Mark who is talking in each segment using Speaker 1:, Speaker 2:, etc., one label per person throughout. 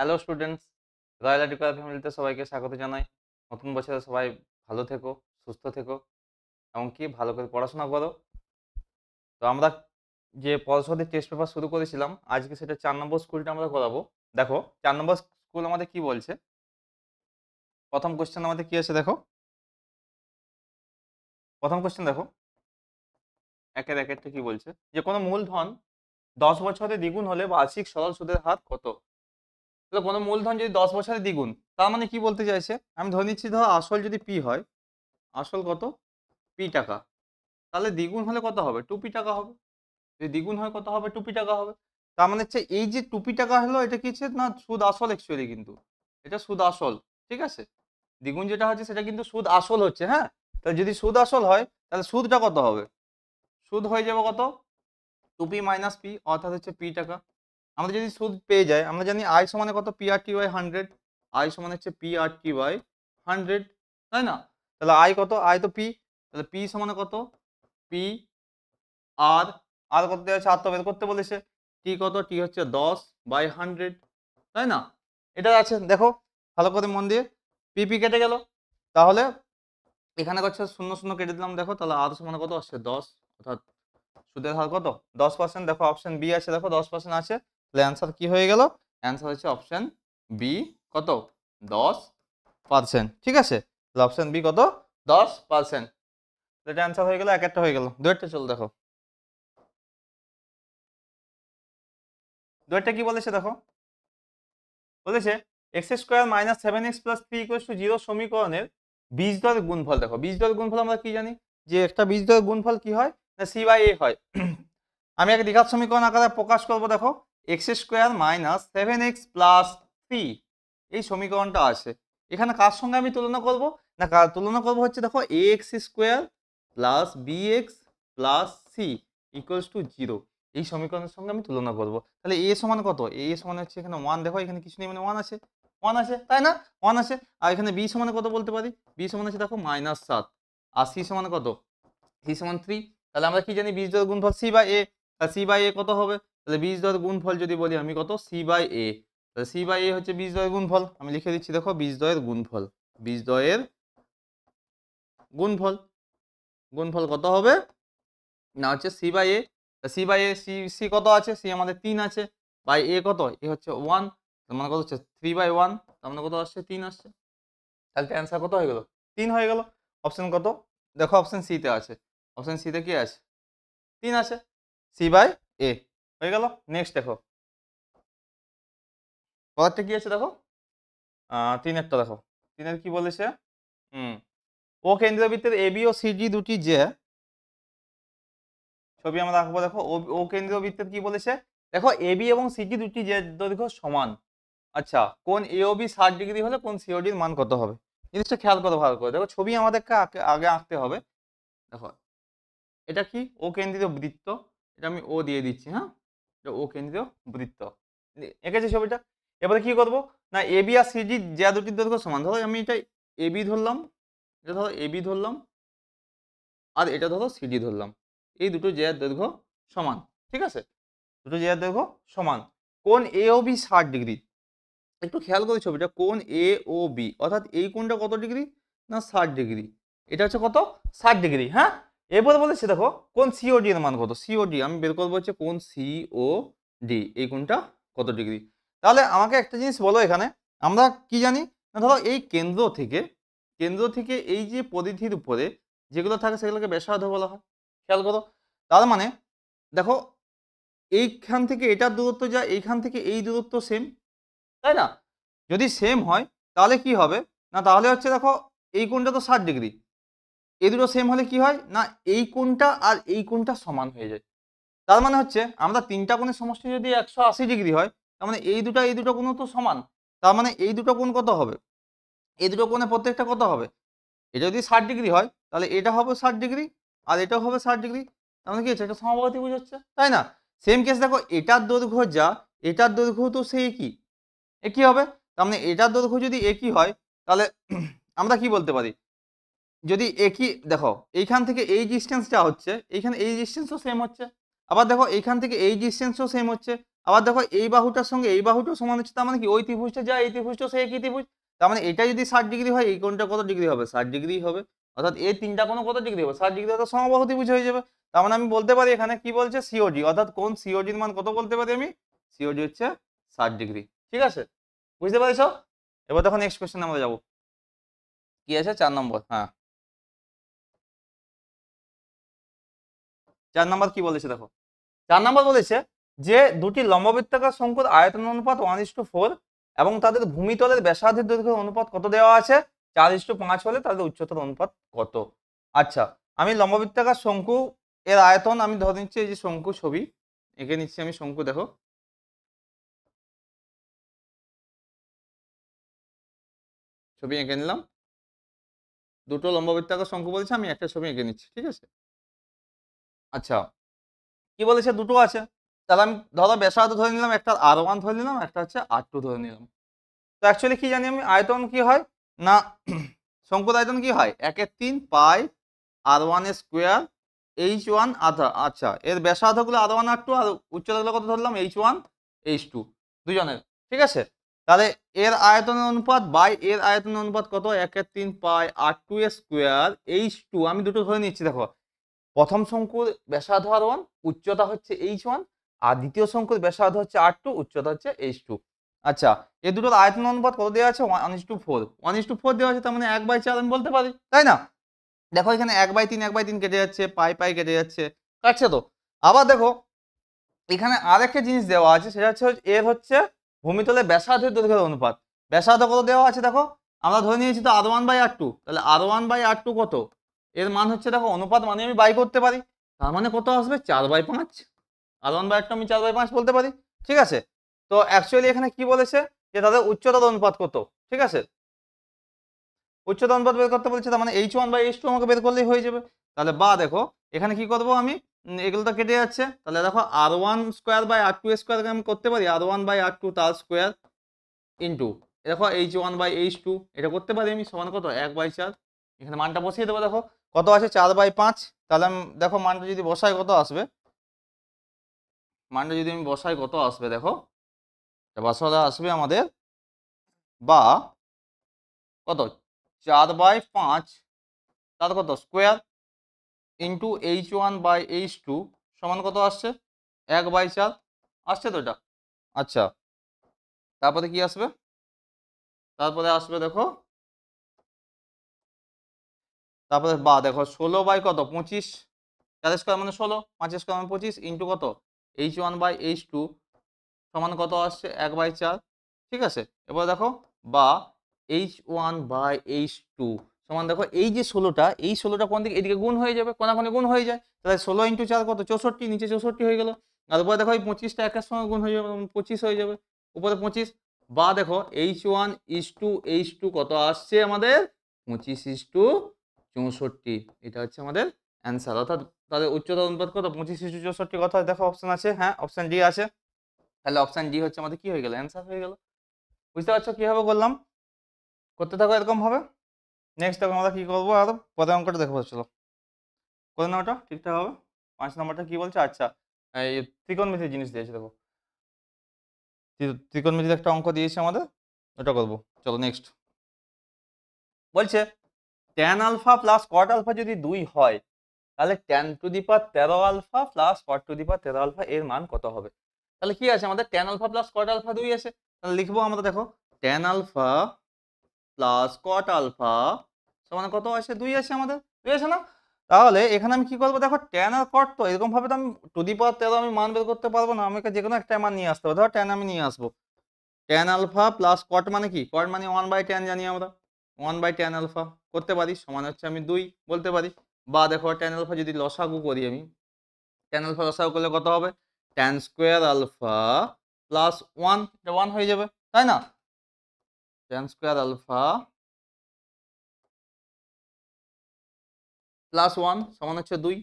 Speaker 1: Hello students, royal educare ফ্যামিলিতে সবাইকে স্বাগত জানাই। নতুন বছরে সবাই ভালো থেকো, সুস্থ থেকো, এমনকি ভালো করে পড়াশোনা করো। তো আমরা যে পরশোদের টেস্ট পেপার শুরু করেছিলাম, আজকে সেটা 4 নম্বর স্কুলটা আমরা করাবো। দেখো 4 নম্বর স্কুল আমাদের কি বলছে। প্রথম কোয়েশ্চেন আমাদের কি আছে দেখো। প্রথম কোয়েশ্চেন দেখো, একের একেরটা কি বলছে যে কোনো মূলধন 10 বছরে দ্বিগুণ হলে বার্ষিক সরল সুদের হার কত? তো কোনো মূলধন যদি 10 বছরে দ্বিগুণ, তার মানে কি বলতে চাইছে? আমি ধরে নিচ্ছি ধর আসল যদি পি হয়, আসল কত? পি টাকা। তাহলে দ্বিগুণ হলে কত হবে? 2p টাকা হবে। যদি দ্বিগুণ হয় কত হবে? 2p টাকা হবে। তার মানে হচ্ছে এই যে 2p টাকা হলো, এটা কি হচ্ছে না সুদ আসল অ্যাকচুয়ালি, কিন্তু এটা সুদ আসল। ঠিক আছে, দ্বিগুণ যেটা হচ্ছে সেটা কিন্তু সুদ আসল হচ্ছে। হ্যাঁ, তাহলে যদি সুদ আসল হয় তাহলে সুদটা কত হবে? সুদ হয়ে যাবে কত? 2p মাইনাস পি, অর্থাৎ হচ্ছে পি টাকা। আমরা যদি সুদ পেয়ে যাই, আমরা জানি আই সমানে কত? P R T by 100। I সমান হচ্ছে পি আর টি বাই 100, তাই না? তাহলে আই কত? আই তো পি, তাহলে পি সমানে কত? পি আর আর কত দেওয়া আছে? আর তো বের করতে বলেছে। টি কত? টি হচ্ছে 10/100, তাই না? এটা আছে দেখো ভালো করে মন দিয়ে। পিপি কেটে গেল, তাহলে এখানে হচ্ছে 0 0 কেটে দিলাম। দেখো তাহলে আর সমান কত আসছে? 10, অর্থাৎ সুদের হার কত? 10%। দেখো অপশন বি আছে, দেখো 10% আছে, তাহলে অ্যান্সার কি হয়ে গেল? অ্যান্সার হচ্ছে অপশন বি, কত? 10%। ঠিক আছে, তাহলে অপশন বি কত? 10%। এটা অ্যান্সার হয়ে গেল, এক একটা হয়ে গেল। দুয়েরটা চল দেখো। দুয়েরটা কি বলেছে দেখো, বলেছে x square minus 7x plus 3 equals to 0 সমীকরণের বীজদ্বয়ের গুণফল দেখো। বীজদ্বয়ের গুণফল আমরা কি জানি, যে একটা বীজদ্বয়ের গুণফল কি হয় না সি বাই এ হয়। আমি এক দ্বিঘাত সমীকরণ আকারে প্রকাশ করবো। দেখো X square minus 7x plus 3 এই সমীকরণটা আছে। এখানে কার সঙ্গে আমি তুলনা করব না, তুলনা করবো হচ্ছে দেখো a x square plus B x plus c equals to 0, এই সমীকরণের সঙ্গে আমি তুলনা করব। তাহলে এ সমান কত? এ সমান হচ্ছে এখানে 1, দেখো এখানে কিছু নেই মানে 1 আছে, 1 আছে, তাই না? 1 আছে। আর এখানে বি সমান কত বলতে পারি? বি সমান আছে দেখো -7, আর সি সমান কত? সি সমান 3। তাহলে আমরা কি জানি বীজদ্বয়ের গুণফল সি বাই এ, তাহলে সি বাই এ কত হবে? তাহলে বীজদ্বয়ের গুণফল যদি বলি আমি কত? সি বাই এ। তাহলে সি বাই এ হচ্ছে বীজদ্বয়ের গুণফল। আমি লিখে দিচ্ছি দেখো বীজদ্বয়ের গুণফল, বীজদ্বয়ের গুণফল। গুণফল কত হবে না হচ্ছে C by A. C by A, C C কত আছে? সি আমাদের 3 আছে, বাই এ কত? এ হচ্ছে 1, তার মানে কত হচ্ছে 3/1, তার মানে কত আসছে? 3 আসছে। তাহলে অ্যান্সার কত হয়ে গেল? 3 হয়ে গেল। অপশন কত? দেখো অপশন সি তে আছে। অপশন সি তে কি আছে? 3 আছে, সি বাই এ হয়ে গেল। নেক্সট দেখো পরেরটা কি আছে দেখো, 3-এরটা দেখো। 3-এর কি বলেছে? ও কেন্দ্রীয় বৃত্তের এবি ও সিজি দুটি যে ছবি আমরা আঁকবো। দেখো ও কেন্দ্রীয় বৃত্তের কি বলেছে দেখো, এবি এবং সিজি দুটি যে দৈর্ঘ্য সমান। আচ্ছা, কোন এওবি 60 ডিগ্রি হলে কোন সিওডির মান কত হবে? জিনিসটা খেয়াল করো ভালো করে। দেখো ছবি আমাদেরকে আগে আঁকতে হবে। দেখো এটা কি? ও কেন্দ্রীয় বৃত্ত, এটা আমি ও দিয়ে দিচ্ছি। হ্যাঁ, এটা ও কেন্দ্রীয় বৃত্ত এঁকেছি ছবিটা। এবারে কি করব না, এবি আর সিজি যা দুটির দৈর্ঘ্য সমান, ধরো আমি এটা এবি ধরলাম, এটা ধরো এবি ধরলাম, আর এটা ধরো সিডি ধরলাম। এই দুটো জ্যার দৈর্ঘ্য সমান। ঠিক আছে, দুটো জ্যার দৈর্ঘ্য সমান। কোন এ ও বি 60 ডিগ্রি। একটু খেয়াল করে ছবিটা, কোন এ ও বি, অর্থাৎ এই কোণটা কত ডিগ্রি না 60 ডিগ্রি। এটা হচ্ছে কত? 60 ডিগ্রি। হ্যাঁ, এরপরে বলেছে দেখো কোন সিওডি এর মান কত। সিওডি আমি বের করবো হচ্ছে কোন সিওডি, এই কোণটা কত ডিগ্রি। তাহলে আমাকে একটা জিনিস বলো, এখানে আমরা কি জানি না, ধরো এই কেন্দ্র থেকে এই যে পরিধির উপরে যেগুলো থাকে সেগুলোকে ব্যাসার্ধ বলা হয়। খেয়াল করো, তার মানে দেখো এইখান থেকে এটার দূরত্ব যা, এইখান থেকে এই দূরত্ব সেম, তাই না? যদি সেম হয় তাহলে কি হবে না, তাহলে হচ্ছে দেখো এই কোণটা তো 60 ডিগ্রি, এই দুটো সেম হলে কি হয় না, এই কোণটা আর এই কোণটা সমান হয়ে যায়। তার মানে হচ্ছে আমরা তিনটা কোণের সমষ্টি যদি 180 ডিগ্রি হয়, তার মানে এই দুটো কোণ তো সমান। তার মানে এই দুটো কোণ কত হবে? এই দুটো কোণে প্রত্যেকটা কত হবে? এটা যদি 60 ডিগ্রি হয় তাহলে এটা হবে 60 ডিগ্রি, আর এটাও হবে 60 ডিগ্রি। তার মানে কি হচ্ছে? এটা সমানুপাতিক বোঝাচ্ছে, তাই না? সেম কেস দেখো, এটার দৈর্ঘ্য যা, এটার দৈর্ঘ্য তো সেই একই হবে। তার মানে এটার দৈর্ঘ্য যদি একই হয় তাহলে আমরা কি বলতে পারি, যদি একই দেখো এইখান থেকে এই ডিস্টেন্সটা হচ্ছে, এইখানে এই ডিস্টেন্সও সেম হচ্ছে, আবার দেখো এইখান থেকে এই ডিস্টেন্সও সেম হচ্ছে। আবার দেখো এই বাহুটার সঙ্গে এই বাহুটাও সমান হচ্ছে, তার মানে কি ওই ত্রিভুজটা যা এই ত্রিভুজটাও সেই একই ত্রিভুজ। তার মানে এটা যদি 60 ডিগ্রি হয় এই কোণটা কত ডিগ্রি হবে? 60 ডিগ্রি হবে। অর্থাৎ এই তিনটা কোণ কত ডিগ্রি হবে? 60 ডিগ্রি, অর্থাৎ সমবাহু ত্রিভুজ হয়ে যাবে। তার মানে আমি বলতে পারি এখানে কি বলছে সিওডি, অর্থাৎ কোণ সিওডির মান কত বলতে পারি আমি? সিওডি হচ্ছে 60 ডিগ্রি। ঠিক আছে, বুঝতে পারছো? এবার দেখো নেক্সট কোশ্চেন আমরা যাবো। কি আছে 4 নম্বর? হ্যাঁ 4 নম্বর কি বলেছে দেখো। 4 নম্বর বলেছে যে দুটি লম্ববৃত্তাকার শঙ্কুর আয়তন অনুপাত 1:4 এবং তাদের ভূমিতলের ব্যাসার্ধের দৈর্ঘ্যের অনুপাত কত দেওয়া আছে? 4:5 হলে তাদের উচ্চতার অনুপাত কত? আচ্ছা, আমি লম্ববৃত্তাকার শঙ্কু এর আয়তন আমি ধরে নিচ্ছি, এই যে শঙ্কু ছবি এঁকে নিচ্ছি আমি। শঙ্কু দেখো, ছবি এঁকে নিলাম। দুটো লম্ববৃত্তাকার শঙ্কু বলেছে, আমি একটা ছবি এঁকে নিচ্ছি। ঠিক আছে, আচ্ছা কি বলেছে? দুটো আছে, তাহলে আমি ধরো ব্যাসার্ধ ধরে নিলাম, একটা R1 ধরে নিলাম, একটা হচ্ছে R2 ধরে নিলাম। তো অ্যাকচুয়ালি কি জানি আমি আয়তন কি হয় না, শঙ্কুর আয়তন কি হয়? 1/3 পাই R1 এর স্কোয়ার H1 আধা। আচ্ছা, এর ব্যাসার্ধগুলো R1 R2 আর উচ্চতাগুলো কত ধরলাম? H1 H2 দুজনের। ঠিক আছে, তাহলে এর আয়তনের অনুপাত বাই এর আয়তনের অনুপাত কত? 1/3 পাই R2 এর স্কোয়ার H2। আমি দুটো ধরে নিচ্ছি। দেখো, প্রথম শঙ্কুর ব্যাসার্ধ R1, উচ্চতা হচ্ছে H1, আর দ্বিতীয় শঙ্কুর ব্যাসার্ধ হচ্ছে R2, উচ্চতা হচ্ছে H2। আচ্ছা, এই দুটোর আয়তন অনুপাত কত দেওয়া আছে? 1:4। 1:4 দেওয়া আছে, তার মানে 1/4 আমি বলতে পারি, তাই না? দেখো এখানে 1/3 1/3 কেটে যাচ্ছে, পাই পাই কেটে যাচ্ছে, কাটছে তো। আবার দেখো এখানে আরেকটা জিনিস দেওয়া আছে, সেটা হচ্ছে এর হচ্ছে ভূমিতলে ব্যাসার্ধের দৈর্ঘ্যের অনুপাত। ব্যাসার্ধ কত দেওয়া আছে দেখো, আমরা ধরে নিয়েছি তো R1/R2, তাহলে R1/R2 কত? এর মান হচ্ছে দেখো, অনুপাত মানে আমি বাই করতে পারি, তার মানে কত আসবে? 4/5। R1/R2 আমি 4/5 বলতে পারি। ঠিক আছে, তো অ্যাকচুয়ালি এখানে কি বলেছে যে তাদের উচ্চতার অনুপাত কত? ঠিক আছে, উচ্চতা অনুপাত বের করতে বলছে, তার মানে H1/H2 আমাকে বের করলেই হয়ে যাবে। তাহলে বা দেখো এখানে কি করব আমি, এগুলো তো কেটে যাচ্ছে, তাহলে দেখো R1 স্কোয়ার/R2 স্কোয়ার আমি করতে পারি R1/R2 তার স্কোয়ার ইন্টু দেখো H1/H2, এটা করতে পারি আমি, সমান কত? 1/4। এখানে মানটা বসিয়ে দেবো, দেখো কত আছে? 4/5। তাহলে আমি দেখো মানটা যদি বসাই কত আসবে, মানটা যদি আমি বসাই কত আসবে দেখো, বসালে আসবে আমাদের বা কত? 4/5 তার কত স্কোয়ার ইন্টু H1/H2 সমান কত আসছে? 1/4 আসছে তো এটা। আচ্ছা, তারপরে কি আসবে? তারপরে আসবে দেখো, তারপরে বা দেখো 16/25, 4 স্কোয়ার মানে 16, 5 স্কোয়ার মানে 25 ইন্টু কত? H1/H2 সমান কত আসছে? 1/4। ঠিক আছে, এবার দেখো বা H1/H2 সমান দেখো এই যে 16টা, এই 16টা কোন দিকে? এদিকে গুণ হয়ে যাবে, কোনাকুনি গুণ হয়ে যায়, তাহলে 16 × 4 কত? 64, নিচে 64 হয়ে গেল। আর উপরে দেখো এই 25টা একের সঙ্গে গুণ হয়ে যাবে, 25 হয়ে যাবে, উপরে 25। বা দেখো H1:H2 কত আসছে আমাদের? 25:64। এটা হচ্ছে আমাদের অ্যান্সার। অর্থাৎ তাদের উচ্চতার অনুপাত কত? 25:64। কথা দেখো অপশন আছে, হ্যাঁ অপশন ডি আছে। তাহলে অপশন ডি হচ্ছে আমাদের কি হয়ে গেল? অ্যান্সার হয়ে গেল। বুঝতে পারছো কিভাবে করলাম? করতে থাকো এরকম ভাবে। নেক্সট দেখো আমরা কি করবো, আর পরের অঙ্কটা দেখবো। চলো করে নাও ওটা ঠিকঠাক হবে। 5 নম্বরটা কি বলছে? আচ্ছা, এই ত্রিকোণমিতির জিনিস দিয়েছে দেখো, ত্রিকোণমিতির একটা অঙ্ক দিয়েছে আমাদের, ওটা করবো। চলো নেক্সট বলছে tan alpha plus cot alpha যদি 2 হয়, তাহলে tan to the power 13 alpha plus cot to the power 13 alpha এর মান কত হবে? তাহলে কি আছে আমাদের? tan alpha plus cot alpha 2 আছে, তাহলে লিখবো আমরা দেখো tan alpha plus cot alpha সমান কত আছে? 2 আছে আমাদের, 2 আছে না? তাহলে এখানে আমি কি করবো দেখো, tan আর cot তো এরকম ভাবে তো আমি টু দি পাওয়ার 13 আমি মান বের করতে পারবো না, আমাকে যে কোনো একটা মান নিয়ে আসতে হবে। ধরো tan আমি নিয়ে আসবো, tan আলফা প্লাস cot মানে কি? cot মানে 1/tan জানি আমরা, 1/tan আলফা করতে পারি, সমান হচ্ছে আমি 2 বলতে পারি। বা দেখো tan আলফা যদি লসাগু করি আমি, tan আলফা লসাগু করলে কত হবে? tan স্কোয়ার আলফা প্লাস 1, এটা 1 হয়ে যাবে, তাই না? tan স্কোয়ার আলফা প্লাস 1 সমান হচ্ছে 2।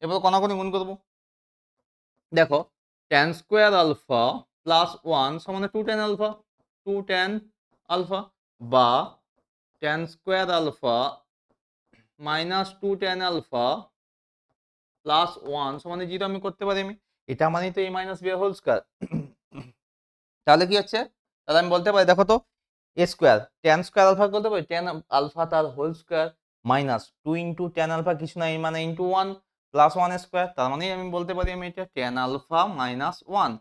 Speaker 1: এবার কোনাকুনি গুণ করবো, দেখো tan স্কোয়ার আলফা প্লাস 1 সমান 2 tan আলফা, 2 tan আলফা, বা tan square alpha minus 2 tan alpha plus 1 সমান 0 আমি করতে পারি আমি, এটা মানেই তো a minus B whole square. তাহলে কি হচ্ছে, তাহলে আমি বলতে পারি দেখো তো a square tan square alpha বলতে পারি, tan আলফা তার whole square minus 2 into tan alpha কিছু না এই মানে ইনটু 1 প্লাস 1 স্কয়ার, তার মানে আমি বলতে পারি আমি এটা tan আলফা মাইনাস 1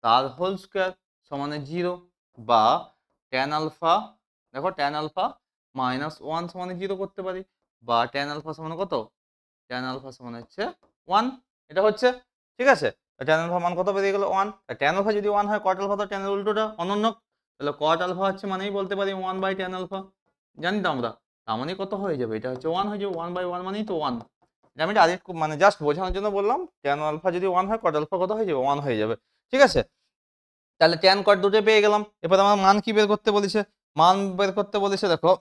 Speaker 1: তার হোল স্কয়ার সমান 0, বা tan আলফা, দেখো tan আলফা মাইনাস 1 সমান 0 করতে পারি, বা tan আলফা সমান কত, tan আলফা সমান হচ্ছে 1, এটা হচ্ছে, ঠিক আছে। tan আলফা মান কত বেরিয়ে গেল 1, tan আলফা যদি 1 হয় cot আলফা তো tan এর উল্টোটা অনন্যক, তাহলে cot আলফা হচ্ছে মানেই বলতে পারি 1/tan আলফা, জানি তো আমরা, তার মানে কত হয়ে যাবে, এটা হচ্ছে 1 হয়ে যাবে, 1/1 মানেই তো 1, এটা আমি ডাইরেক্ট মানে জাস্ট বোঝানোর জন্য বললাম, tan আলফা যদি 1 হয় cot আলফা কত হয়ে যাবে 1 হয়ে যাবে, ঠিক আছে। তাহলে tan cot দুটোই পেয়ে গেলাম, এবার আমার মান কি বের করতে বলেছে, মান বের করতে বলেছে দেখো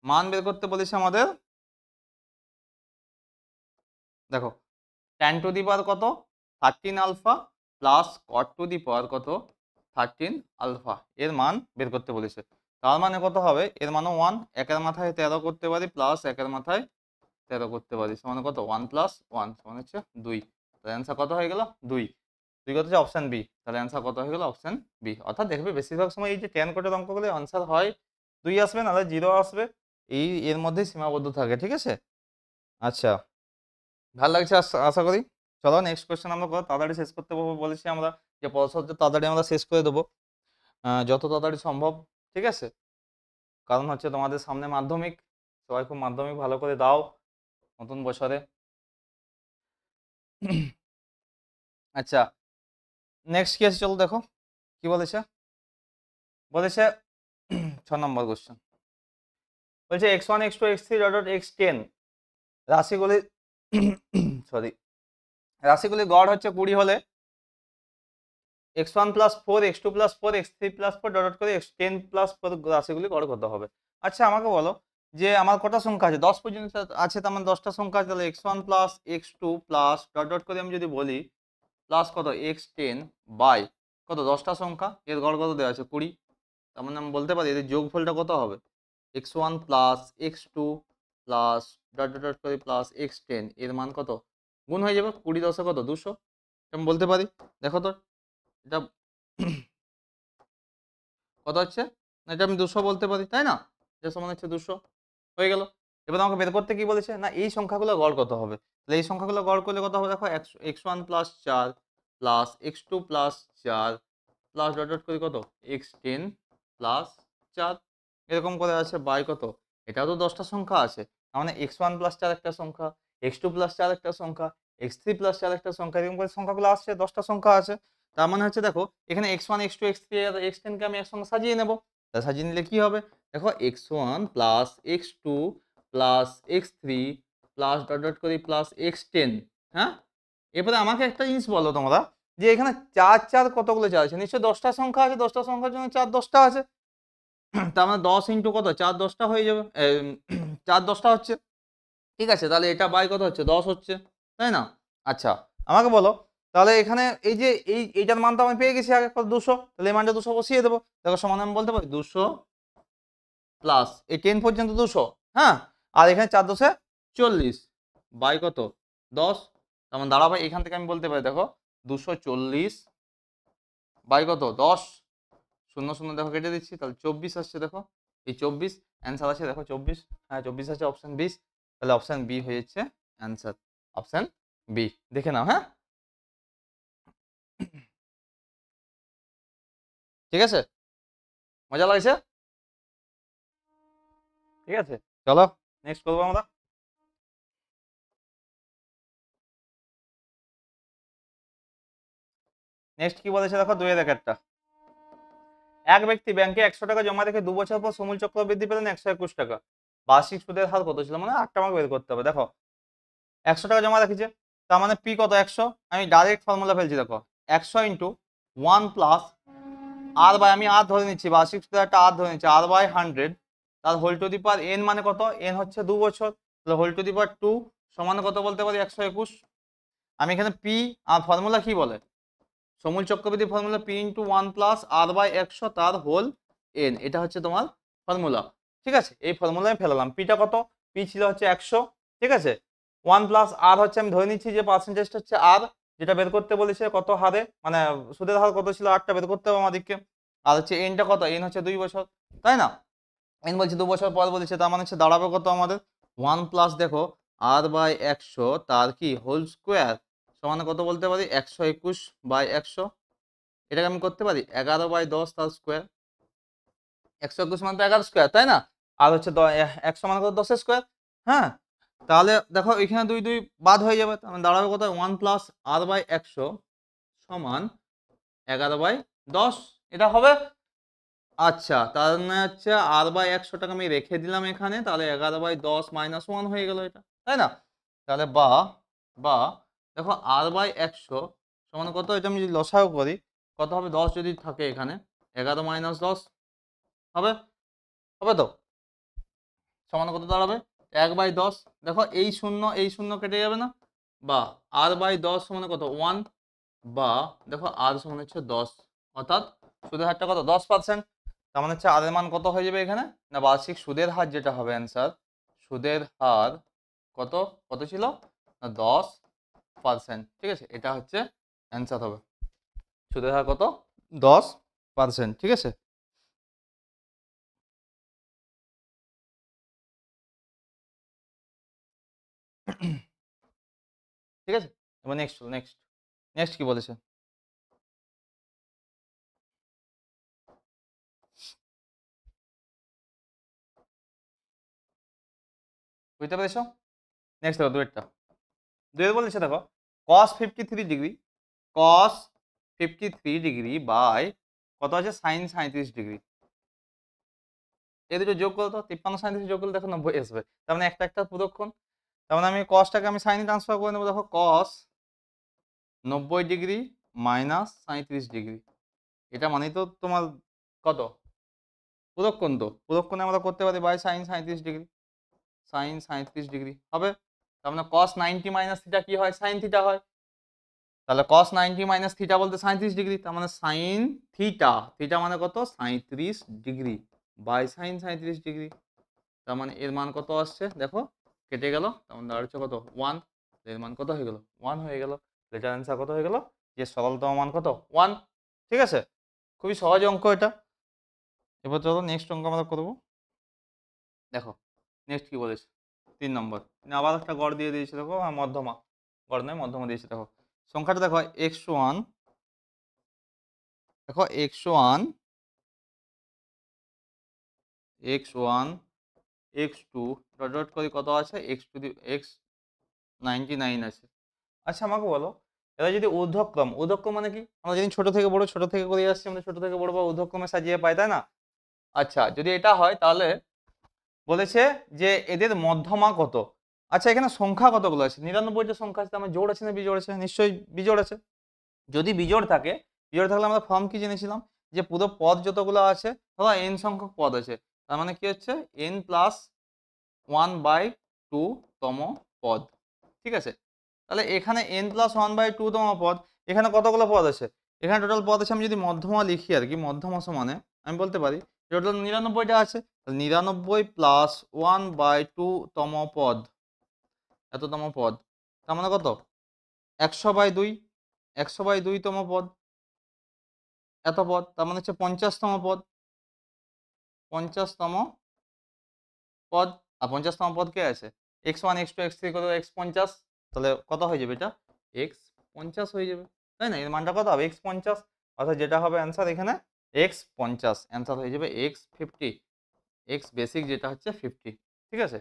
Speaker 1: মান বের করতে বলেছে আমাদের, দেখো tan টু দি পাওয়ার কত 13 alpha plus cot to the power কত 13 আলফা, এর মান বের করতে বলেছে, তার মানে কত হবে, এর মানে 1, একের মাথায় 13 করতে পারি প্লাস একের মাথায় 13 করতে পারি সমান কত 1 প্লাস 1 সমান হচ্ছে 2, তাহলে অ্যান্সার কত হয়ে গেল 2, 2 কত হচ্ছে অপশন বি, তাহলে অ্যান্সার কত হয়ে গেল অপশন বি। অর্থাৎ দেখবে বেশিরভাগ সময় এই যে tan কোটের অঙ্কগুলো অ্যান্সার হয় 2 আসবে নাহলে 0 আসবে, এই এর মধ্যেই সীমাবদ্ধ থাকে, ঠিক আছে। আচ্ছা, ভালো লাগছে আশা করি। চলো নেক্সট কোয়েশ্চেন আমরা তাড়াতাড়ি শেষ করতে বলেছি আমরা, যে পড়াশোনা তাড়াতাড়ি আমরা শেষ করে দেবো যত তাড়াতাড়ি সম্ভব, ঠিক আছে। কারণ হচ্ছে তোমাদের সামনে মাধ্যমিক, সবাই খুব মাধ্যমিক ভালো করে দাও নতুন বছরে। আচ্ছা, নেক্সট কি আছে চলো দেখো কি বলেছে, বলেছে 6 নম্বর কোশ্চেন, বলছে x1 x2 x3 dot x10 রাশিগুলি sorry রাশিগুলির গড় হচ্ছে 20 হলে x1 plus 4 x2 plus 4 x3 plus 4 dot করে x10 প্লাস 4 রাশিগুলি গড় কত হবে। আচ্ছা আমাকে বলো যে আমার কটা সংখ্যা আছে 10 পর্যন্ত আছে, তার মানে 10টা সংখ্যা আছে, তাহলে x1 plus x2 plus dot dot করে আমি যদি বলি প্লাস কত x10 বাই কত 10টা সংখ্যা, এর গড় কত দেওয়া আছে 20, তার মানে আমি বলতে পারি এদের যোগফলটা কত হবে x1 plus x2 plus dot dot dot করে প্লাস x10, এর মান কত গুণ হয়ে যাবে 20 10 কত 200, আমি বলতে পারি। দেখো তো এটা কত হচ্ছে, না এটা আমি 200 বলতে পারি তাই না, এটা সমান হচ্ছে 200 হয়ে গেল। এবার আমাকে বের করতে কি বলেছে, না এই সংখ্যাগুলো গড় কত হবে, তাহলে এই সংখ্যাগুলো গড় করলে কত হবে দেখো x1 plus 4 plus x2 plus 4 plus dot dot করে কত x10 প্লাস 4, এরকম করে আছে বাই কত, এটাও তো 10টা সংখ্যা আছে, তার মানে x1 প্লাস 4 একটা সংখ্যা, x2 প্লাস 4 একটা সংখ্যা, x3 প্লাস 4 একটা সংখ্যা, এরকম করে সংখ্যাগুলো আসছে 10টা সংখ্যা আছে, তার মানে হচ্ছে দেখো এখানে x1 x2 x3 আর x10 কে আমি একসঙ্গে সাজিয়ে নেব, তাহলে সাজিয়ে নিলে কি হবে দেখো x1 plus x2 plus x3 plus dot dot করে প্লাস x10, হ্যাঁ। এরপরে আমাকে একটা জিনিস বলো তোমরা, যে এখানে 4 4 কতগুলো 4 আছে, নিশ্চয়ই 10টা সংখ্যা আছে, 10টা সংখ্যার জন্য 4 10টা আছে, তার মানে 10 ইন্টু কত 4 10টা হয়ে যাবে, 4 10টা হচ্ছে, ঠিক আছে, তাহলে এটা বাই কত হচ্ছে 10 হচ্ছে, তাই না। আচ্ছা আমাকে বলো তাহলে এখানে এই যে এইটার মান তো আমি পেয়ে গেছি আগে কত 200, তাহলে এই মানটা 200 বসিয়ে দেবো, দেখো সমান আমি বলতে পারি 200 প্লাস এই 10 পর্যন্ত 200, হ্যাঁ, আর এখানে 4 10 40 বাই কত 10, তেমন দাঁড়াবে এখান থেকে আমি বলতে পারি দেখো 240 বাই কত 10, 0 0 দেখো কেটে দিচ্ছি, তাহলে 24 আসছে, দেখো এই 24 অ্যান্সার আছে, দেখো 24, হ্যাঁ 24 আছে অপশন 20, তাহলে অপশন বি হয়ে যাচ্ছে অ্যান্সার, অপশন বি দেখে নাও, হ্যাঁ ঠিক আছে, মজা লাগছে, ঠিক আছে। চলো নেক্সট করবো আমরা, নেক্সট কি বলেছে দেখো 2 এর একটা, এক ব্যক্তি ব্যাংকে 100 টাকা জমা রেখে 2 বছর পর সমূল চক্রবৃদ্ধি পেলেন 121 টাকা, বার্ষিক সুদের হার কত ছিল, মানে 8টা আমাকে বের করতে হবে। দেখো 100 টাকা জমা রেখেছে, তার মানে পি কত 100, আমি ডাইরেক্ট ফর্মুলা ফেলছি, দেখো 100 ইন্টু 1 প্লাস আর বাই, আমি আর ধরে নিচ্ছি বার্ষিক সুদের একটা আর ধরে নিচ্ছি আর বাই 100, তার whole to the power N মানে কত, এন হচ্ছে 2 বছর, তাহলে হোল টু দি পাওয়ার 2 সমান কত বলতে পারি 121, আমি এখানে পি আর ফর্মুলা কি বলে সমূল চক্রবৃদ্ধি formula P into 1 plus R by 100 তার হোল এন, এটা হচ্ছে তোমার ফর্মুলা, ঠিক আছে। এই ফর্মুলা আমি ফেলালাম, পিটা কত, পি ছিল হচ্ছে 100, ঠিক আছে, ওয়ান প্লাস আর হচ্ছে, আমি ধরে নিচ্ছি যে পার্সেন্টেজটা হচ্ছে আর, যেটা বের করতে বলেছে কত হারে, মানে সুদের হার কত ছিল, আরটা বের করতে হবে আমাদেরকে। আর হচ্ছে এনটা কত, এন হচ্ছে 2 বছর, তাই না? এন বলছে 2 বছর পর বলেছে, তার মানে হচ্ছে দাঁড়াবে কত আমাদের, ওয়ান প্লাস দেখো আর বাই 100 তার কি হোল স্কোয়ার সমান কত বলতে পারি, 121 বাই 100। এটাকে আমি করতে পারি 11/10 তার স্কোয়ার। 121 মানে তো 11 স্কোয়ার, তাই না? আর হচ্ছে 100 মানে কত, 10 স্কোয়ার। হ্যাঁ, তাহলে দেখো এখানে 2 2 বাদ হয়ে যাবে, তাহলে দাঁড়াবে কত, 1 + r/100 সমান 11/10, এটা হবে। আচ্ছা, তার মানে হচ্ছে r/100টাকে আমি রেখে দিলাম এখানে, তাহলে 11/10 - 1 হয়ে গেল এটা, তাই না? তাহলে বা বা দেখো r/100 সমান কত, এটা আমি যদি লসাগু করি কত হবে, 10 যদি থাকে এখানে, 11 - 10 হবে, হবে তো, সমান কত দাঁড়াবে, 1/10। দেখো এই শূন্য কেটে যাবে না, বা r/10 সমান কত, 1, বা দেখো r সমান হচ্ছে 10, অর্থাৎ সুদের হারটা কত, 10%। তার মানে হচ্ছে আর এর মান কত হয়ে যাবে এখানে, না বার্ষিক সুদের হার যেটা হবে অ্যান্সার, সুদের হার কত, কত ছিল না 10%, ঠিক আছে, এটা হচ্ছে অ্যান্সার হবে, সুদের হার কত, 10%, ঠিক আছে। ঠিক আছে, এবার নেক্সট নেক্সট নেক্সট কি বলেছে, বুঝতে পেরেছো? নেক্সট দেখো দুয়েরটা, দুয়ের বলেছে দেখো cos 53 degree, cos 53 degree by কত আছে, sin 37 ডিগ্রি, এই দুটো যোগ করো তো, 53 37 যোগ করলে দেখো 90 আসবে, তার মানে একটা একটা প্রদক্ষণ। তার মানে আমি cosটাকে আমি সাইনে ট্রান্সফার করে নেবো, দেখো cos 90 ডিগ্রি মাইনাস 37 ডিগ্রি, এটা মানেই তো তোমার কত, প্রদক্ষণ, তো প্রদক্ষণে আমরা করতে পারি by sine 37 degree, sine 37 degree হবে। তার মানে cos 90 মাইনাস থিটা কি হয়, সাইন থিটা হয়, তাহলে cos 90 মাইনাস থিটা বলতে 37 ডিগ্রি, তার মানে সাইন থিটা, থিটা মানে কত, 37 ডিগ্রি বাই সাইন 37 ডিগ্রি, তার মানে এর মান কত আসছে দেখো, কেটে গেল, তার মানে দাঁড়াচ্ছে কত, 1, এর মান কত হয়ে গেল, 1 হয়ে গেল, এটার অ্যান্সার কত হয়ে গেল, যে সরলতম মান কত, 1, ঠিক আছে, খুবই সহজ অঙ্ক এটা। এবার চলো নেক্সট অঙ্ক আমরা করবো, দেখো নেক্সট কি বলেছে, 3 নম্বর, আবার একটা গড় দিয়ে দিয়েছে দেখো, মধ্যমা, গড় নয় মধ্যমা দিয়েছে, দেখো সংখ্যাটা দেখো x1, দেখো x1 x1 x2 dot dot করে কত আছে, x99 আছে। আচ্ছা আমাকে বলো, এবার যদি ঊর্ধ্বক্রম, ঊর্ধ্বক্রম মানে কি, আমরা জানি ছোট থেকে বড়, ছোট থেকে করে আসছি, আমরা ছোট থেকে বড় বা ঊর্ধ্বক্রমে সাজিয়ে পাই, তাই না? আচ্ছা যদি এটা হয় তাহলে বলেছে যে এদের মধ্যমা কত। আচ্ছা এখানে সংখ্যা কতগুলো আছে, 99টা সংখ্যা আছে, আমার জোড় আছে না বিজোড় আছে, নিশ্চয়ই বিজোড় আছে। যদি বিজোড় থাকে, বিজোড় থাকলে আমরা ফর্ম কি জেনেছিলাম, যে পুরো পদ যতগুলো আছে, ধরো n সংখ্যক পদ আছে, তার মানে কি হচ্ছে n+1/2 তম পদ, ঠিক আছে। তাহলে এখানে n+1/2 তম পদ, এখানে কতগুলো পদ আছে, এখানে টোটাল পদ আছে, আমি যদি মধ্যমা লিখি আর কি, মধ্যমা সমানে আমি বলতে পারি টোটাল 99টা আছে, 99+1/2 তম পদ, এততম পদ, তার মানে কত, 100/2, 100/2 তম পদ, এত পদ, তার মানে হচ্ছে 50তম পদ, 50তম পদ। আর 50তম পদ কে আছে, x1 x2 x3 কত, x50, তাহলে কত হয়ে যাবে এটা, x50 হয়ে যাবে, তাই না? এর মানটা কত হবে, x50, অর্থাৎ যেটা হবে অ্যান্সার এখানে x50, অ্যান্সার হয়ে যাবে x50, x বেসিক যেটা হচ্ছে 50, ঠিক আছে,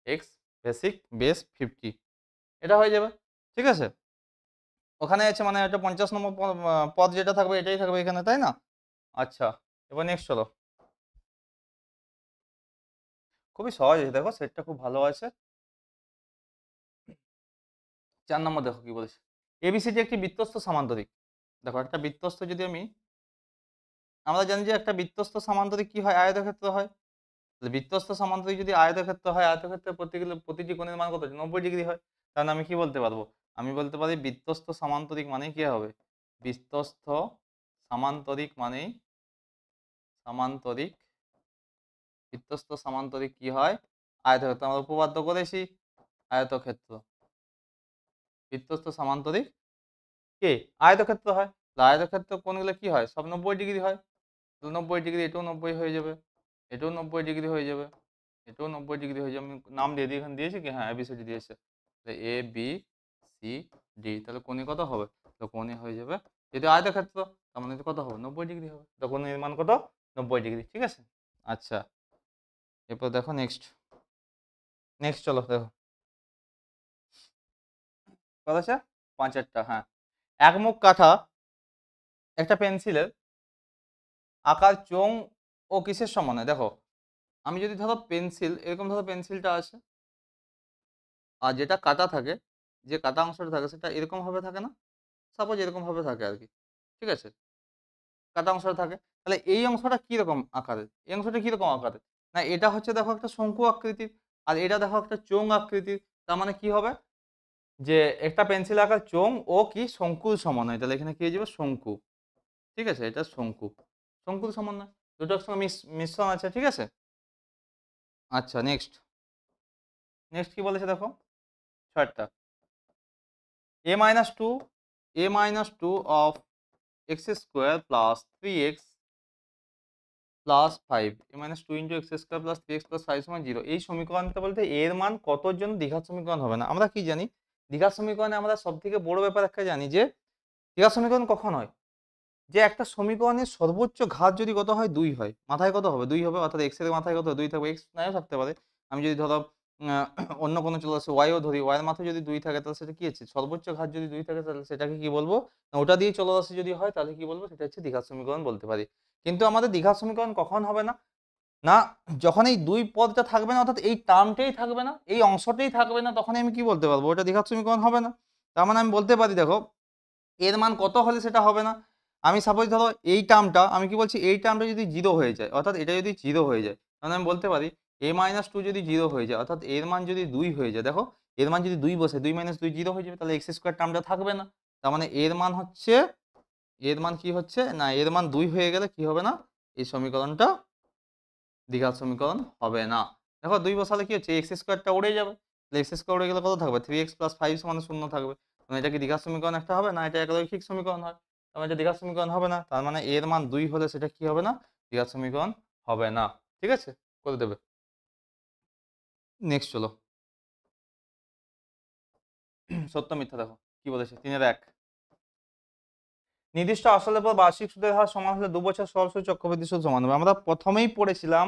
Speaker 1: x বেসিক বেস 50, এটা হয়ে যাবে, ঠিক আছে। ওখানে আছে মানে এটা 50 নম্বর পদ যেটা থাকবে এটাই থাকবে এখানে, তাই না? আচ্ছা এবার নেক্সট চলো, খুবই সহজ আছে, দেখো সেটটা খুব ভালো আছে। 4 নম্বর দেখো কি বলেছে, এবিসিডি একটি বৃত্তস্থ সামান্তরিক। দেখো একটা বৃত্তস্থ যদি আমরা জানি যে একটা বৃত্তস্থ সামান্তরিক কি হয়, আয়তক্ষেত্র হয়। তাহলে বৃত্তস্থ সামান্তরিক যদি আয়তক্ষেত্র হয়, আয়তক্ষেত্রের প্রতিটি কোণের মান কত, 90 ডিগ্রি হয়। তাহলে আমি কি বলতে পারবো, আমি বলতে পারি বৃত্তস্থ সামান্তরিক মানে কি হবে, বৃত্তস্থ সামান্তরিক মানেই সামান্তরিক, বৃত্তস্থ সামান্তরিক কি হয়, আয়তক্ষেত্র, আমরা উপপাদ্য করেছি আয়তক্ষেত্র, বৃত্তস্থ সামান্তরিক কে আয়তক্ষেত্র হয়। আয়তক্ষেত্র কোণগুলো কি হয়, সব 90 ডিগ্রি হয়। 90 ডিগ্রি, এটাও 90 হয়ে যাবে, এটাও 90 ডিগ্রি হয়ে যাবে, এটাও 90 ডিগ্রি হয়ে যাবে। আমি নাম দিয়ে দিই, এখানে দিয়েছি কি, হ্যাঁ এবিসিডি দিয়েছে, এ বি সি ডি। তাহলে কোণে কত হবে, তো কোণে হয়ে যাবে, যদি আয়তক্ষেত্র তার মানে কত হবে, 90 ডিগ্রি হবে। তো কোণের মান কত, 90 ডিগ্রি। ঠিক আছে, আচ্ছা এরপর দেখো নেক্সট, নেক্সট চলো দেখো কত আছে, 5-8টা। হ্যাঁ, একমুখ কাঠা একটা পেন্সিলের আকার চোঙ ও কিসের সমানে। দেখো আমি যদি ধরো পেন্সিল, এরকম ধরো পেন্সিলটা আছে, আর যেটা কাটা থাকে, যে কাটা অংশটা থাকে সেটা এরকম ভাবে থাকে না, সাপোজ এরকম ভাবে থাকে আর কি, ঠিক আছে, কাটা অংশটা থাকে। তাহলে এই অংশটা কিরকম আকারের, এই অংশটা কিরকম আকারের, না এটা হচ্ছে দেখো একটা শঙ্কু আকৃতির, আর এটা দেখো একটা চোঙ আকৃতির। তার মানে কি হবে, যে একটা পেন্সিল আকার চোঙ ও কি শঙ্কুর সমান হয়, তাহলে এখানে কি হয়ে যাবে, শঙ্কু। ঠিক আছে, এটা শঙ্কু, শঙ্কুর সমান নয়, দুটোর সঙ্গে মিশ্রণ আছে। ঠিক আছে, আচ্ছা নেক্সট, নেক্সট কি বলেছে দেখো 6টা, a-2 of x square plus 3x plus 5, a-2 into x square plus 3x plus 5 সমান 0। এই সমীকরণটা বলতে এর মান কতর জন্য দ্বিঘাত সমীকরণ হবে না। আমরা কি জানি, দ্বিঘাত সমীকরণে আমরা সব থেকে বড় ব্যাপার একটা জানি, যে দ্বিঘাত সমীকরণ কখন হয়, যে একটা সমীকরণের সর্বোচ্চ ঘাত যদি কত হয়, 2 হয়, মাথায় কত হবে, 2 হবে, অর্থাৎ x এর মাথায় কত 2 থাকবে, x নাও থাকতে পারে। আমি যদি ধরো অন্য কোনো চলরাশি y ও ধরি, y এর মাথায় যদি 2 থাকে, তাহলে সেটা কি আছে, সর্বোচ্চ ঘাত যদি 2 থাকে, তাহলে সেটাকে কি বলবো, না ওটা দিয়ে চলরাশি যদি হয় তাহলে কি বলবো, সেটা হচ্ছে দ্বিঘাত সমীকরণ বলতে পারি। কিন্তু আমাদের দ্বিঘাত সমীকরণ কখন হবে না, না যখন এই দুই পদটা থাকবে না, অর্থাৎ এই টার্মটাই থাকবে না, এই অংশটাই থাকবে না, তখনই আমি কি বলতে পারবো, ওটা দ্বিঘাত সমীকরণ হবে না। তার মানে আমি বলতে পারি দেখো, এর মান কত হলে সেটা হবে না। আমি সাপোজ ধরো এই টার্মটা, আমি কি বলছি, এই টার্মটা যদি 0 হয়ে যায়, অর্থাৎ এটা যদি 0 হয়ে যায়, তাহলে আমি বলতে পারি a-2 যদি 0 হয়ে যায়, অর্থাৎ এর মান যদি 2 হয়ে যায়, দেখো এর মান যদি 2 বসে, 2 - 2 0 হয়ে যাবে, তাহলে x স্কোয়ার টার্মটা থাকবে না। তার মানে এর মান হচ্ছে, এর মান কি হচ্ছে না, এর মান 2 হয়ে গেলে কি হবে না, এই সমীকরণটা দ্বিঘাত সমীকরণ হবে না। দেখো 2 বসালে কি হচ্ছে, এক্স স্কোয়ারটা উড়ে যাবে, তাহলে এক্স স্কোয়ার উড়ে গেলে কত থাকবে, 3x + 5 = 0 থাকবে। মানে এটা কি দ্বিঘাত সমীকরণ একটা হবে না, এটা একরৈখিক সমীকরণ হয়, তার মানে এটা দ্বিঘাত সমীকরণ হবে না। তার মানে এর মান 2 হলে সেটা কি হবে না, দ্বিঘাত সমীকরণ হবে না। ঠিক আছে, করে দেবে। নেক্সট চলো, সত্য মিথ্যা দেখো কি বলেছে, 3-1, নির্দিষ্ট আসলের পর বার্ষিক সুদের হার সমান হলে 2 বছর সরল সুদ চক্রবৃদ্ধি সুদ সমান হবে। আমরা প্রথমেই পড়েছিলাম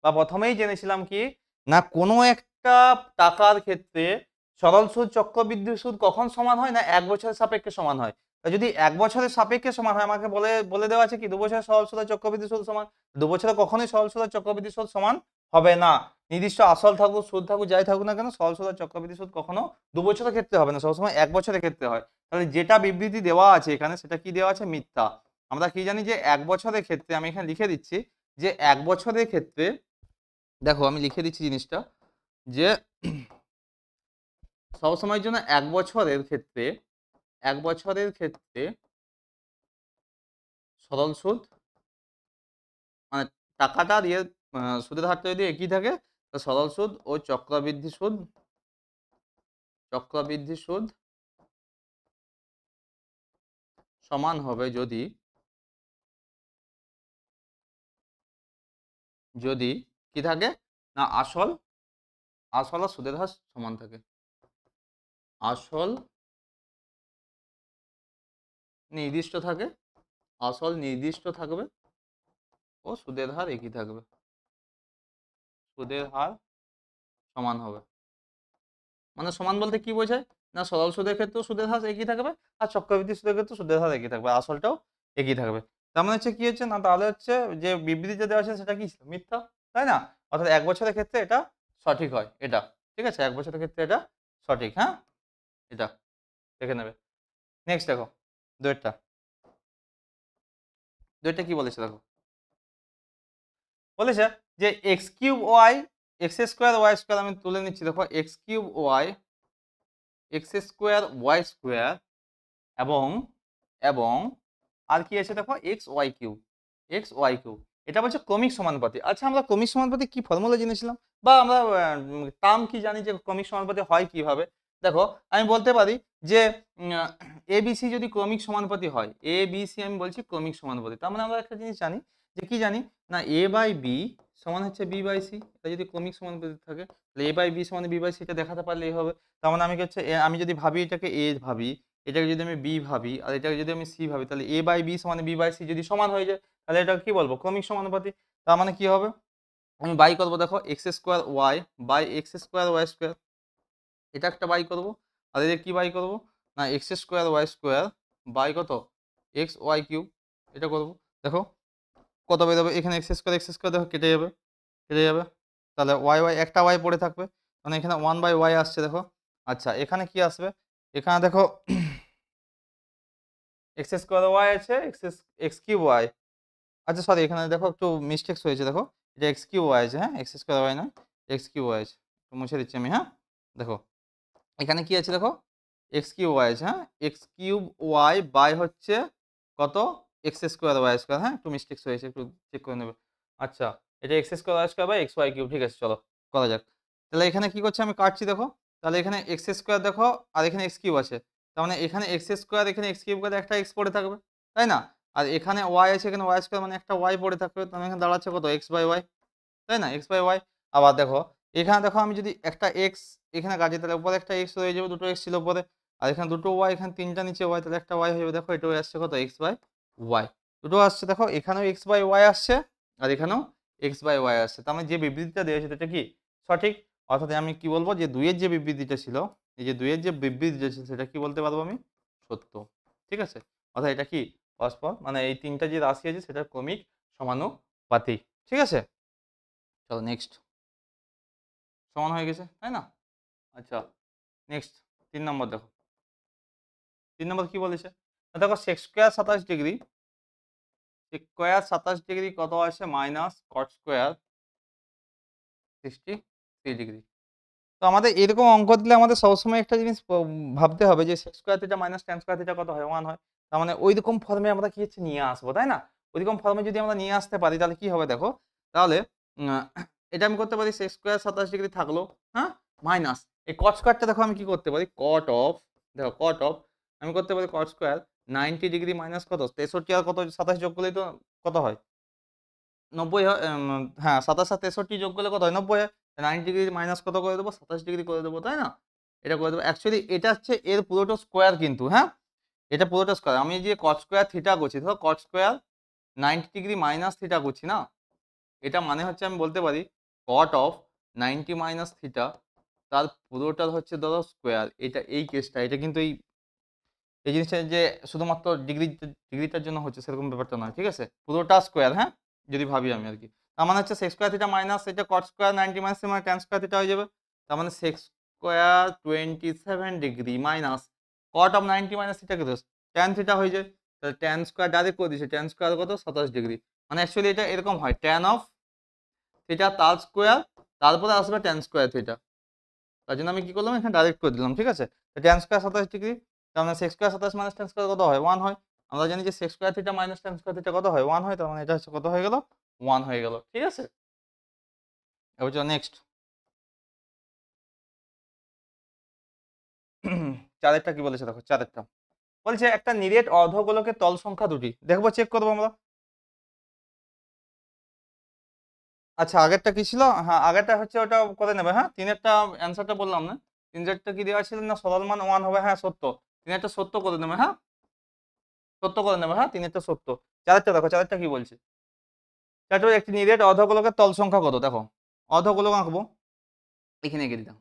Speaker 1: বা প্রথমেই জেনেছিলাম কি, না কোনো একটা টাকার ক্ষেত্রে সরল সুদ চক্রবৃদ্ধি সুদ কখন সমান হয়, না 1 বছরের সাপেক্ষে সমান হয়। তা যদি 1 বছরের সাপেক্ষে সমান হয়, আমাকে বলে বলে দেওয়া আছে কি 2 বছরের সরল সুদ আর চক্রবৃদ্ধি সুদ সমান, 2 বছরে কখনোই সরল সুদ আর চক্রবৃদ্ধি সুদ সমান হবে না। নির্দিষ্ট আসল থাকুক, সুদ থাকুক, যাই থাকুক না কেন, সরল সুদ আর চক্রবৃদ্ধি সুদ কখনো 2 বছরের ক্ষেত্রে হবে না, সবসময় 1 বছরের ক্ষেত্রে হয়। তাহলে যেটা বিবৃতি দেওয়া আছে এখানে, সেটা কি দেওয়া আছে, মিথ্যা। আমরা কি জানি, যে 1 বছরের ক্ষেত্রে, আমি এখানে লিখে দিচ্ছি, যে 1 বছরের ক্ষেত্রে, দেখো আমি লিখে দিচ্ছি জিনিসটা, যে সবসময়ের জন্য 1 বছরের ক্ষেত্রে, 1 বছরের ক্ষেত্রে সরল সুদ, মানে টাকাটা দিয়ে সুদের হারটা যদি একই থাকে, তো সরল সুদ ও চক্রবৃদ্ধি সুদ, চক্রবৃদ্ধি সুদ সমান হবে যদি, যদি কি থাকে, না আসল, আসল আর সুদের হার সমান থাকে, আসল নির্দিষ্ট থাকে, আসল নির্দিষ্ট থাকবে ও সুদের হার একই থাকবে, সুদের হার সমান হবে। মানে সমান বলতে কি বোঝায়, না সরল সুদের ক্ষেত্রেও সুদের হার একই থাকবে, আর চক্রবৃদ্ধি সুদের ক্ষেত্রে সুদের হার একই থাকবে, আসলটাও একই থাকবে। তার মানে হচ্ছে কি হচ্ছে, না তাহলে হচ্ছে যে বিবৃতিতে দেওয়া আছে সেটা কি ছিল, মিথ্যা, তাই না। অর্থাৎ 1 বছরের ক্ষেত্রে এটা সঠিক হয়, এটা ঠিক আছে, 1 বছরের ক্ষেত্রে এটা সঠিক। হ্যাঁ, এটা দেখে নেবে। নেক্সট দেখো, দুইটা, দুইটা কি বলেছে দেখো, বলেছে যে X cube Y X square Y square, আমি তুলে নিচ্ছি দেখো, X cube Y X square Y square, এবং এবং আর কি আছে দেখো, X Y cube, X Y cube, এটা বলছে ক্রমিক সমানুপাতি। আচ্ছা আমরা ক্রমিক সমানুপাতি কি ফর্মুলা জেনেছিলাম, বা আমরা টার্ম কি জানি, যে ক্রমিক সমানুপাতি হয় কিভাবে। দেখো আমি বলতে পারি যে এ বি সি যদি ক্রমিক সমানুপাতি হয়, এ বি সি আমি বলছি ক্রমিক সমানুপাতি, তার মানে আমরা একটা জিনিস জানি যে কি জানি না, এ বাই বি সমান হচ্ছে বি বাই সি। এটা যদি ক্রমিক সমানুপাতি থাকে তাহলে এ বাই বি সমান বি বাই সি, এটা দেখাতে পারলেই হবে। তার মানে আমি কি হচ্ছে আমি যদি ভাবি এটাকে এ ভাবি, এটাকে যদি আমি বি ভাবি, আর এটাকে যদি আমি সি ভাবি, তাহলে এ বাই বি সমান বি বাই সি যদি সমান হয়ে যায় তাহলে এটা কি বলবো, ক্রমিক সমানুপাতি। তার মানে কি হবে, আমি বাই করবো দেখো X square Y by X square Y square, এটা একটা বাই করবো। আর এদের কি বাই করবো না, X square Y square by কত এক্স ওয়াই কিউব, এটা করবো। দেখো কত বেরোবে, এখানে এক্স স্কোয়ার দেখো কেটে যাবে, কেটে যাবে, তাহলে ওয়াই ওয়াই একটা ওয়াই পড়ে থাকবে, মানে এখানে ওয়ান বাই ওয়াই আসছে দেখো। আচ্ছা এখানে কি আসবে, এখানে দেখো এক্স স্কোয়ার ওয়াই আছে, এক্স কিউব ওয়াই, আচ্ছা সরি এখানে দেখো একটু মিস্টেক্স হয়েছে, দেখো এটা এক্স কিউব ওয়াই আছে, হ্যাঁ এক্স স্কোয়ার ওয়াই নয়, এক্স কিউব ওয়াই আছে, মুছে দিচ্ছি আমি, হ্যাঁ দেখো এখানে কি আছে দেখো এক্স কিউব ওয়াই আছে, হ্যাঁ এক্স কিউব ওয়াই বাই হচ্ছে কত এক্স স্কোয়ার ওয়াই স্কোয়ার, হ্যাঁ একটু মিস্টেক্স হয়েছে, একটু চেক করে নেবে। আচ্ছা এটা X square Y square by X Y cube, ঠিক আছে চলো করা যাক। তাহলে এখানে কি করছে আমি কাটছি দেখো, তাহলে এখানে এক্স স্কোয়ার দেখো আর এখানে এক্স কিউব আছে, তার মানে এখানে এক্স স্কোয়ার এখানে এক্স কিউব করে একটা এক্স পড়ে থাকবে, তাই না? আর এখানে ওয়াই আছে, এখানে ওয়াই স্কোয়ার মানে একটা ওয়াই পড়ে থাকবে, তাহলে এখানে দাঁড়াচ্ছে কত এক্স বাই ওয়াই, তাই না এক্স বাই ওয়াই। আবার দেখো এখানে দেখো আমি যদি একটা এক্স এখানে কাটি তাহলে উপরে একটা এক্স হয়ে যাবে, দুটো এক্স ছিল উপরে, আর এখানে দুটো ওয়াই, এখানে তিনটা নিচে ওয়াই, তাহলে একটা ওয়াই হয়ে যাবে, দেখো এটাও আসছে কত এক্স বাই ওয়াই, দুটো আসছে দেখো, এখানেও এক্স বাই ওয়াই আসছে আর এখানেও এক্স বাই ওয়াই আসছে, তার মানে যে বিবৃতিটা দেওয়া হয়েছে সেটা কি সঠিক। অর্থাৎ আমি কি বলবো, যে দুইয়ের যে বিবৃতিটা ছিল, এই যে দুইয়ের যে বিবৃতিটা ছিল সেটা কি বলতে পারবো আমি, সত্য, ঠিক আছে। অর্থাৎ এটা কি পরস্পর, মানে এই তিনটা যে রাশি আছে সেটা ক্রমিক সমানুপাতিক, ঠিক আছে। চলো নেক্সট, সমান হয়ে গেছে তাই না। আচ্ছা নেক্সট 3 নম্বর দেখো, 3 নম্বর কি বলেছে, দেখো sec square 27 degree, sec square 27 degree কত আসে মাইনাস কট স্কোয়ার 63 ডিগ্রি। তো আমাদের এরকম অঙ্ক দিলে আমাদের সবসময় একটা জিনিস ভাবতে হবে যে sec square theta minus tan square theta কত হয়, 1 হয়। তার মানে ওই রকম ফর্মে আমরা কি হচ্ছে নিয়ে আসবো, তাই না? ওইরকম ফর্মে যদি আমরা নিয়ে আসতে পারি তাহলে কি হবে দেখো, তাহলে এটা আমি করতে পারি সেক স্কোয়ার 27 ডিগ্রি থাকলো, হ্যাঁ মাইনাস এই কট স্কোয়ারটা দেখো আমি কি করতে পারি, কট অফ, দেখো কট অফ আমি করতে পারি কট স্কোয়ার 90 ডিগ্রি মাইনাস কত 63 আর কত 27 যোগ করলেই তো কত হয় 90 হয়, হ্যাঁ 27 আর 63 যোগ করলে কত হয় 90 হয়, 90 ডিগ্রি মাইনাস কত করে দেবো 27 ডিগ্রি করে দেবো, তাই না? এটা করে দেবো, অ্যাকচুয়ালি এটা হচ্ছে এর পুরোটা স্কোয়ার কিন্তু, হ্যাঁ এটা পুরোটা স্কোয়ার, আমি যে কট স্কোয়ার থিটা করছি, ধরো cot square 90 degree minus theta করছি না, এটা মানে হচ্ছে আমি বলতে পারি কট অফ 90 মাইনাস থিটা তার পুরোটা হচ্ছে ধরো স্কোয়ার, এটা এই কেসটা, এটা কিন্তু এই এই জিনিসটা যে শুধুমাত্র ডিগ্রিটার জন্য হচ্ছে সেরকম ব্যাপারটা নয়, ঠিক আছে পুরোটা স্কোয়ার, হ্যাঁ যদি ভাবি আমি আর কি, তার মানে হচ্ছে সেক্স স্কোয়ার থিটা মাইনাস এটা কট স্কোয়ার 90 মাইনাস মানে ট্যান স্কোয়ার থিটা হয়ে যাবে, তার মানে sex square 27 degree minus caught of 90 minus theta কত ট্যান থিটা হয়ে যায়, তাহলে ট্যান স্কোয়ার ডাইরেক্ট করে দিয়েছে, ট্যান স্কোয়ার কত 27 ডিগ্রি, মানে অ্যাকচুয়ালি এটা এরকম হয় ট্যান অফ থিটা তার স্কোয়ার তারপরে আসবে ট্যান স্কোয়ার থিটা, তার জন্য আমি কি করলাম এখানে ডাইরেক্ট করে দিলাম, ঠিক আছে। ট্যান স্কোয়ার 27 ডিগ্রি, তার মানে sex square 27 minus tan square কত হয় 1 হয়, আমরা জানি যে sex square theta minus tan square theta কত হয় 1 হয়, তার মানে এটা হচ্ছে কত হয়ে গেল 1 হয়ে গেল, ঠিক আছে। এবার চলো নেক্সট চারেরটা কি বলেছে দেখো, চারেরটা বলছে একটা নিরেট অর্ধগোলকের তল সংখ্যা দুটি, দেখবো চেক করবো আমরা। আচ্ছা আগেরটা কি ছিল, হ্যাঁ আগেরটা হচ্ছে ওটা করে নেবে, হ্যাঁ তিনেরটা অ্যান্সারটা বললাম না, তিনেরটা কি দেওয়া ছিল না সরল মান 1 হবে, হ্যাঁ সত্য, তিনেরটা সত্য করে নেবে, হ্যাঁ সত্য করে নেবে, হ্যাঁ তিনেরটা সত্য। চারেরটা দেখো, চারেরটা কি বলছে, চারটা একটি নিরেট অর্ধগোলকের তল সংখ্যা কত, দেখো অর্ধগোলক আঁকবো, এখানে এঁকে দিলাম,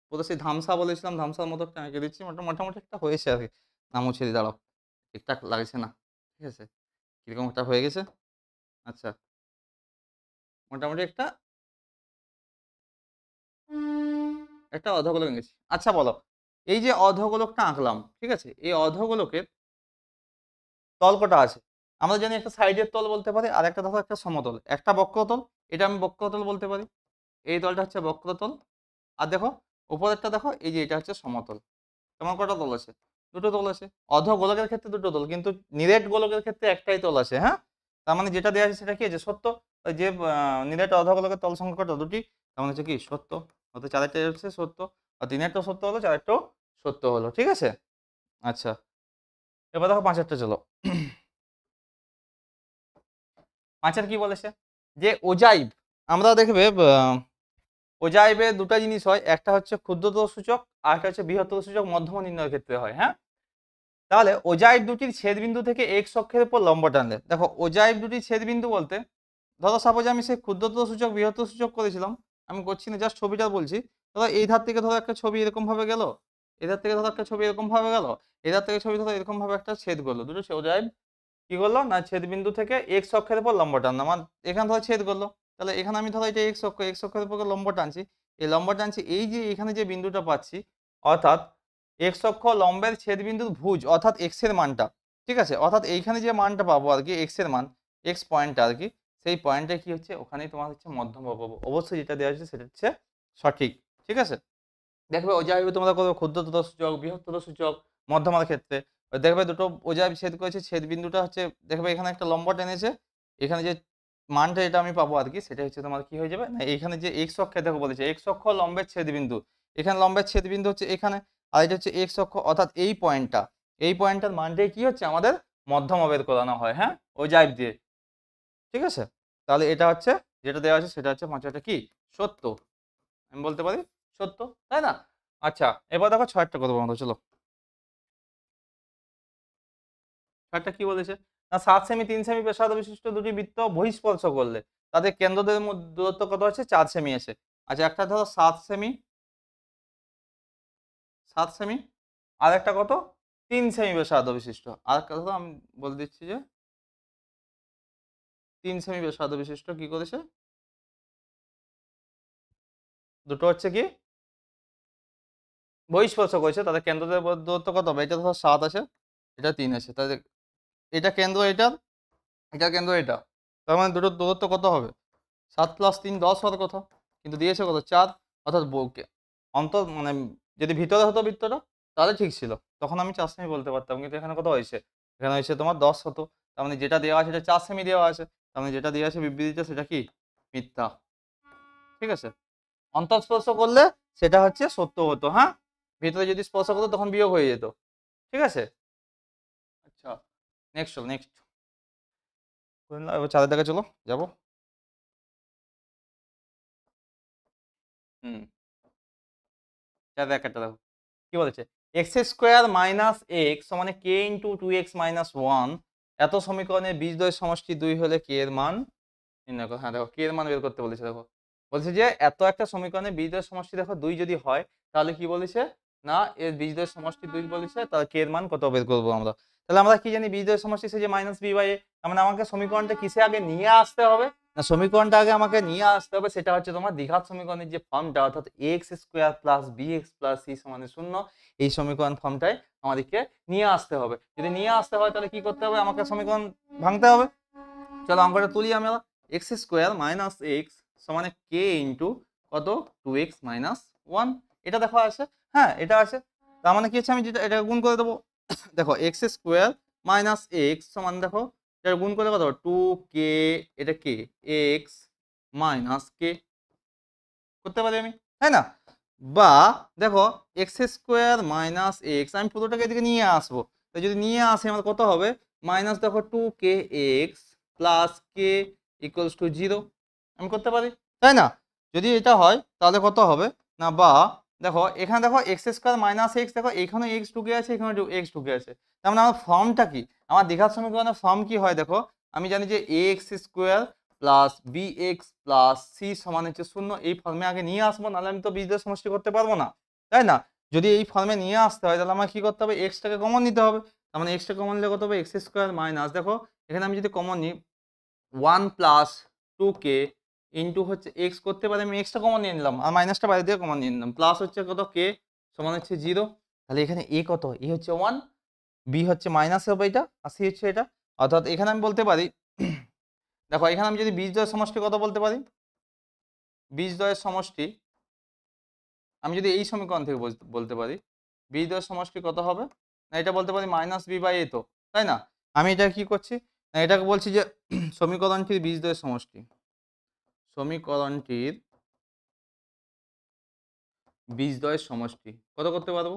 Speaker 1: পুরো সেই ধামসা বলেছিলাম ধামসার মতো একটা এঁকে দিচ্ছি, মোটামুটি একটা হয়েছে আর কি, নাম মুছে দিয়ে দাঁড়াও, ঠিকঠাক লাগছে না, ঠিক আছে কিরকম একটা হয়ে গেছে। আচ্ছা মোটামুটি একটা একটা অর্ধগোলক এঁকেছি। আচ্ছা বলো এই যে অর্ধগোলকটা আঁকলাম, ঠিক আছে এই অর্ধগোলকের তল কটা আছে, আমরা জানি একটা সাইডের তল বলতে পারি, আর একটা দেখো একটা সমতল, একটা বক্রতল, এটা আমি বক্রতল বলতে পারি, এই তলটা হচ্ছে বক্রতল, আর দেখো উপরেরটা দেখো এই যে এটা হচ্ছে সমতল, তোমার কটা তল আছে, দুটো তল আছে, অর্ধগোলকের ক্ষেত্রে দুটো তল, কিন্তু নিরেট গোলকের ক্ষেত্রে একটাই তল আছে, হ্যাঁ তার মানে যেটা দেওয়া আছে সেটা কি আছে সত্য, যে নিরেট অর্ধগোলকের তল সংখ্যা কত দুটি, তার মানে হচ্ছে কি সত্য, অর্থাৎ 4-এরটা হচ্ছে সত্য আর 3-এরটাও সত্য হলো, 4-এরটাও সত্য হলো। ঠিক আছে? আচ্ছা, এবার দেখো 5-এরটা চলো। 5-এর কি বলেছে? যে ওজাইভ আমরা দেখবে ওজাইভে ২টা জিনিস হয়। একটা হচ্ছে ক্ষুদ্রতর সূচক, আরেকটা হচ্ছে বৃহত্তর সূচক মধ্যমা নির্ণয়ের ক্ষেত্রে হয়, হ্যাঁ? তাহলে ওজাইভ দুটির ছেদবিন্দু থেকে x অক্ষের উপর লম্ব টানলে, দেখো ওজাইভ দুটির ছেদবিন্দু বলতে ধরো সাপোজ আমি সেই ক্ষুদ্রতর সূচক বৃহত্তর সূচক করেছিলাম, আমি করছি না, জাস্ট ছবিটা বলছি। ধরো এই ধার থেকে ধরো একটা ছবি এরকম ভাবে গেল, এধার থেকে ধরো একটা ছবি এরকম ভাবে গেল, এধার থেকে ছবি ধরো এরকম ভাবে একটা ছেদ করলো, দুটো ওজাইভ কি করলো না ছেদবিন্দু থেকে x অক্ষের উপর লম্ব টানলো, আমার এখানে ধরো ছেদ করলো। তাহলে এখানে আমি ধরো এটা x অক্ষের উপর লম্ব টানছি, এই লম্ব টানছি, এই যে এখানে যে বিন্দুটা পাচ্ছি, অর্থাৎ x অক্ষ লম্বের ছেদবিন্দুর ভুজ অর্থাৎ x এর মানটা, ঠিক আছে, অর্থাৎ এইখানে যে মানটা পাবো আর কি x এর মান, x পয়েন্টটা আর কি, সেই পয়েন্টে কি হচ্ছে ওখানেই তোমার হচ্ছে মধ্যমা পাবো। অবশ্যই যেটা দেওয়া আছে সেটা হচ্ছে সঠিক। ঠিক আছে? দেখবে ওজাইভে তোমরা করবে ক্ষুদ্রতর সূচক, বৃহত্তর সূচক, মধ্যমার ক্ষেত্রে দেখবে দুটো ওজাইভ ছেদ করেছে, ছেদ বিন্দুটা হচ্ছে দেখবে এখানে একটা লম্ব টেনেছে, এখানে যে মানটা এটা আমি পাবো আর কি, সেটা হচ্ছে তোমার কি হয়ে যাবে না, এখানে যে x অক্ষে দেখো বলেছে x অক্ষ লম্বের ছেদ বিন্দু, এখানে লম্বের ছেদ বিন্দু হচ্ছে এখানে, আর এটা হচ্ছে x অক্ষ, অর্থাৎ এই পয়েন্টটা, এই পয়েন্টটার মানটাই কি হচ্ছে আমাদের মধ্যমা বের করানো হয়, হ্যাঁ, ওজাইভ দিয়ে। ঠিক আছে? তাহলে এটা হচ্ছে যেটা দেওয়া আছে সেটা হচ্ছে 5টা কি সত্য, আমি বলতে পারি সত্য, তাই না? আচ্ছা, এবার দেখো 6টা করবো আমরা, চলো। 6টা কি বলেছে? না 7 সেমি 3 সেমি ব্যাসার্ধ বিশিষ্ট দুটি বৃত্ত বহিঃস্পর্শ করলে তাদের কেন্দ্রদের মধ্যে দূরত্ব কত আছে? 4 সেমি আছে। আচ্ছা, একটা ধরো 7 সেমি, 7 সেমি, আর একটা কত 3 সেমি ব্যাসার্ধ বিশিষ্ট, আর একটা ধরো আমি বলে দিচ্ছি যে 3 সেমি ব্যাসার্ধ বিশিষ্ট কি করেছে, দুটো হচ্ছে কি বহিঃস্পর্শ করেছে, তাদের কেন্দ্রদের মধ্যে দূরত্ব কত হবে? এটা ধরো 7 আছে, এটা 3 আছে, তাদের এটা কেন্দ্র, এটা কেন্দ্র, এটা, তার মানে দুটোর দূরত্ব কত হবে? 7 + 3 10 হওয়ার কথা, কিন্তু দিয়েছে কত 4, অর্থাৎ অন্তর মানে যদি ভিতরে হতো বৃত্তটা তাহলে ঠিক ছিল, তখন আমি 4 সেমি বলতে পারতাম, কিন্তু এখানে কত হয়েছে? এখানে হয়েছে তোমার 10 হতো, তার মানে যেটা দেওয়া আছে সেটা 4 সেমি দেওয়া আছে, তার মানে যেটা দেওয়া আছে বিবৃতিতে সেটা কি মিথ্যা। ঠিক আছে? অন্তঃস্পর্শ করলে সেটা হচ্ছে সত্য হতো, হ্যাঁ, ভিতরে যদি স্পর্শ করতো তখন বিয়োগ হয়ে যেত। ঠিক আছে? আচ্ছা, নেক্সট চলো, নেক্সট এবার 4 দিকে চলো, যাবো। হুম, 4 একটা দেখো কি বলেছে, এক্স স্কোয়ার মাইনাস এক্স সমানে কে ইন্টু 2x মাইনাস 1 এত সমীকরণের বীজদ্বয়ের সমষ্টি 2 হলে কে এর মান নির্ণয় করো। হ্যাঁ দেখো কে এর মান বের করতে বলেছে, দেখো বলছে যে এত একটা সমীকরণের বীজদ্বয়ের সমষ্টি দেখো 2 যদি হয় তাহলে কি বলেছে না এর বীজদ্বয়ের সমষ্টি 2 বলেছে, তাহলে কে এর মান কত বের করবো আমরা। তাহলে আমরা কি জানি বীজদ্বয়ের সমষ্টি সে যে মাইনাস বি বাই এ, মানে আমাকে সমীকরণটা কিসে আগে নিয়ে আসতে হবে না, সমীকরণটা আগে আমাকে নিয়ে আসতে হবে, সেটা হচ্ছে তোমার দ্বিঘাত সমীকরণের যে ফর্মটা, অর্থাৎ X square plus B x plus C সমানে 0, এই সমীকরণ ফর্মটাই আমাদেরকে নিয়ে আসতে হবে। যদি নিয়ে আসতে হয় তাহলে কি করতে হবে, আমাকে সমীকরণ ভাঙতে হবে। চলো অঙ্কটা তুলি আমরা, এক্স স্কোয়ার মাইনাস এক্স সমানে কে ইন্টু কত 2x মাইনাস 1, এটা দেখো আছে, হ্যাঁ এটা আছে, তার মানে কি হচ্ছে আমি যেটা এটা গুণ করে দেবো। দেখো এক্স স্কোয়ার মাইনাস এক্স সমান দেখো এটা গুণ করে কত 2k, এটা কে এক্স মাইনাস কে করতে পারি আমি, তাই না? বা দেখো এক্স স্কোয়ার মাইনাস এক্স আমি পুরোটাকে এদিকে নিয়ে আসবো, তো যদি নিয়ে আসি আমার কত হবে মাইনাস দেখো 2k x plus K equals to 0, আমি করতে পারি, তাই না? যদি এটা হয় তাহলে কত হবে না, বা দেখো এখানে দেখো এক্স স্কোয়ার মাইনাস এক্স, দেখো এখানে এক্স ঢুকে আছে, এখানে এক্স ঢুকে আছে, তার মানে আমার ফর্মটা কি, আমার দ্বিঘাত সমীকরণের ফর্ম কি হয় দেখো, আমি জানি যে a x square plus B x plus c সমান হচ্ছে 0, এই ফর্মে আগে নিয়ে আসবো, নাহলে আমি তো বীজদ্বয় সমষ্টি করতে পারবো না, তাই না? যদি এই ফর্মে নিয়ে আসতে হয় তাহলে আমার কি করতে হবে, এক্সটাকে কমন নিতে হবে, তার মানে এক্সটা কমন নিলে কত হবে এক্স স্কোয়ার মাইনাস দেখো এখানে আমি যদি কমন নিই 1 প্লাস 2k ইন্টু হচ্ছে এক্স করতে পারি, আমি এক্সটা কমন নিয়ে নিলাম আর মাইনাসটা বাইরে দিয়ে কমন নিয়ে নিলাম, প্লাস হচ্ছে কত কে সমান হচ্ছে 0, তাহলে এখানে এ কত, এ হচ্ছে 1, বি হচ্ছে মাইনাস হবে এটা, আর সি হচ্ছে এটা, অর্থাৎ এখানে আমি বলতে পারি দেখো এখানে আমি যদি বীজদ্বয়ের সমষ্টি কত বলতে পারি, বীজদ্বয়ের সমষ্টি আমি যদি এই সমীকরণ থেকে বলতে পারি বীজদ্বয়ের সমষ্টি কত হবে না, এটা বলতে পারি মাইনাস বি বাই এ, তো তাই না? আমি এটা কি করছি না, এটাকে বলছি যে সমীকরণটির বীজদ্বয়ের সমষ্টি, সমীকরণটির বীজদ্বয়ের সমষ্টি কত করতে পারবো?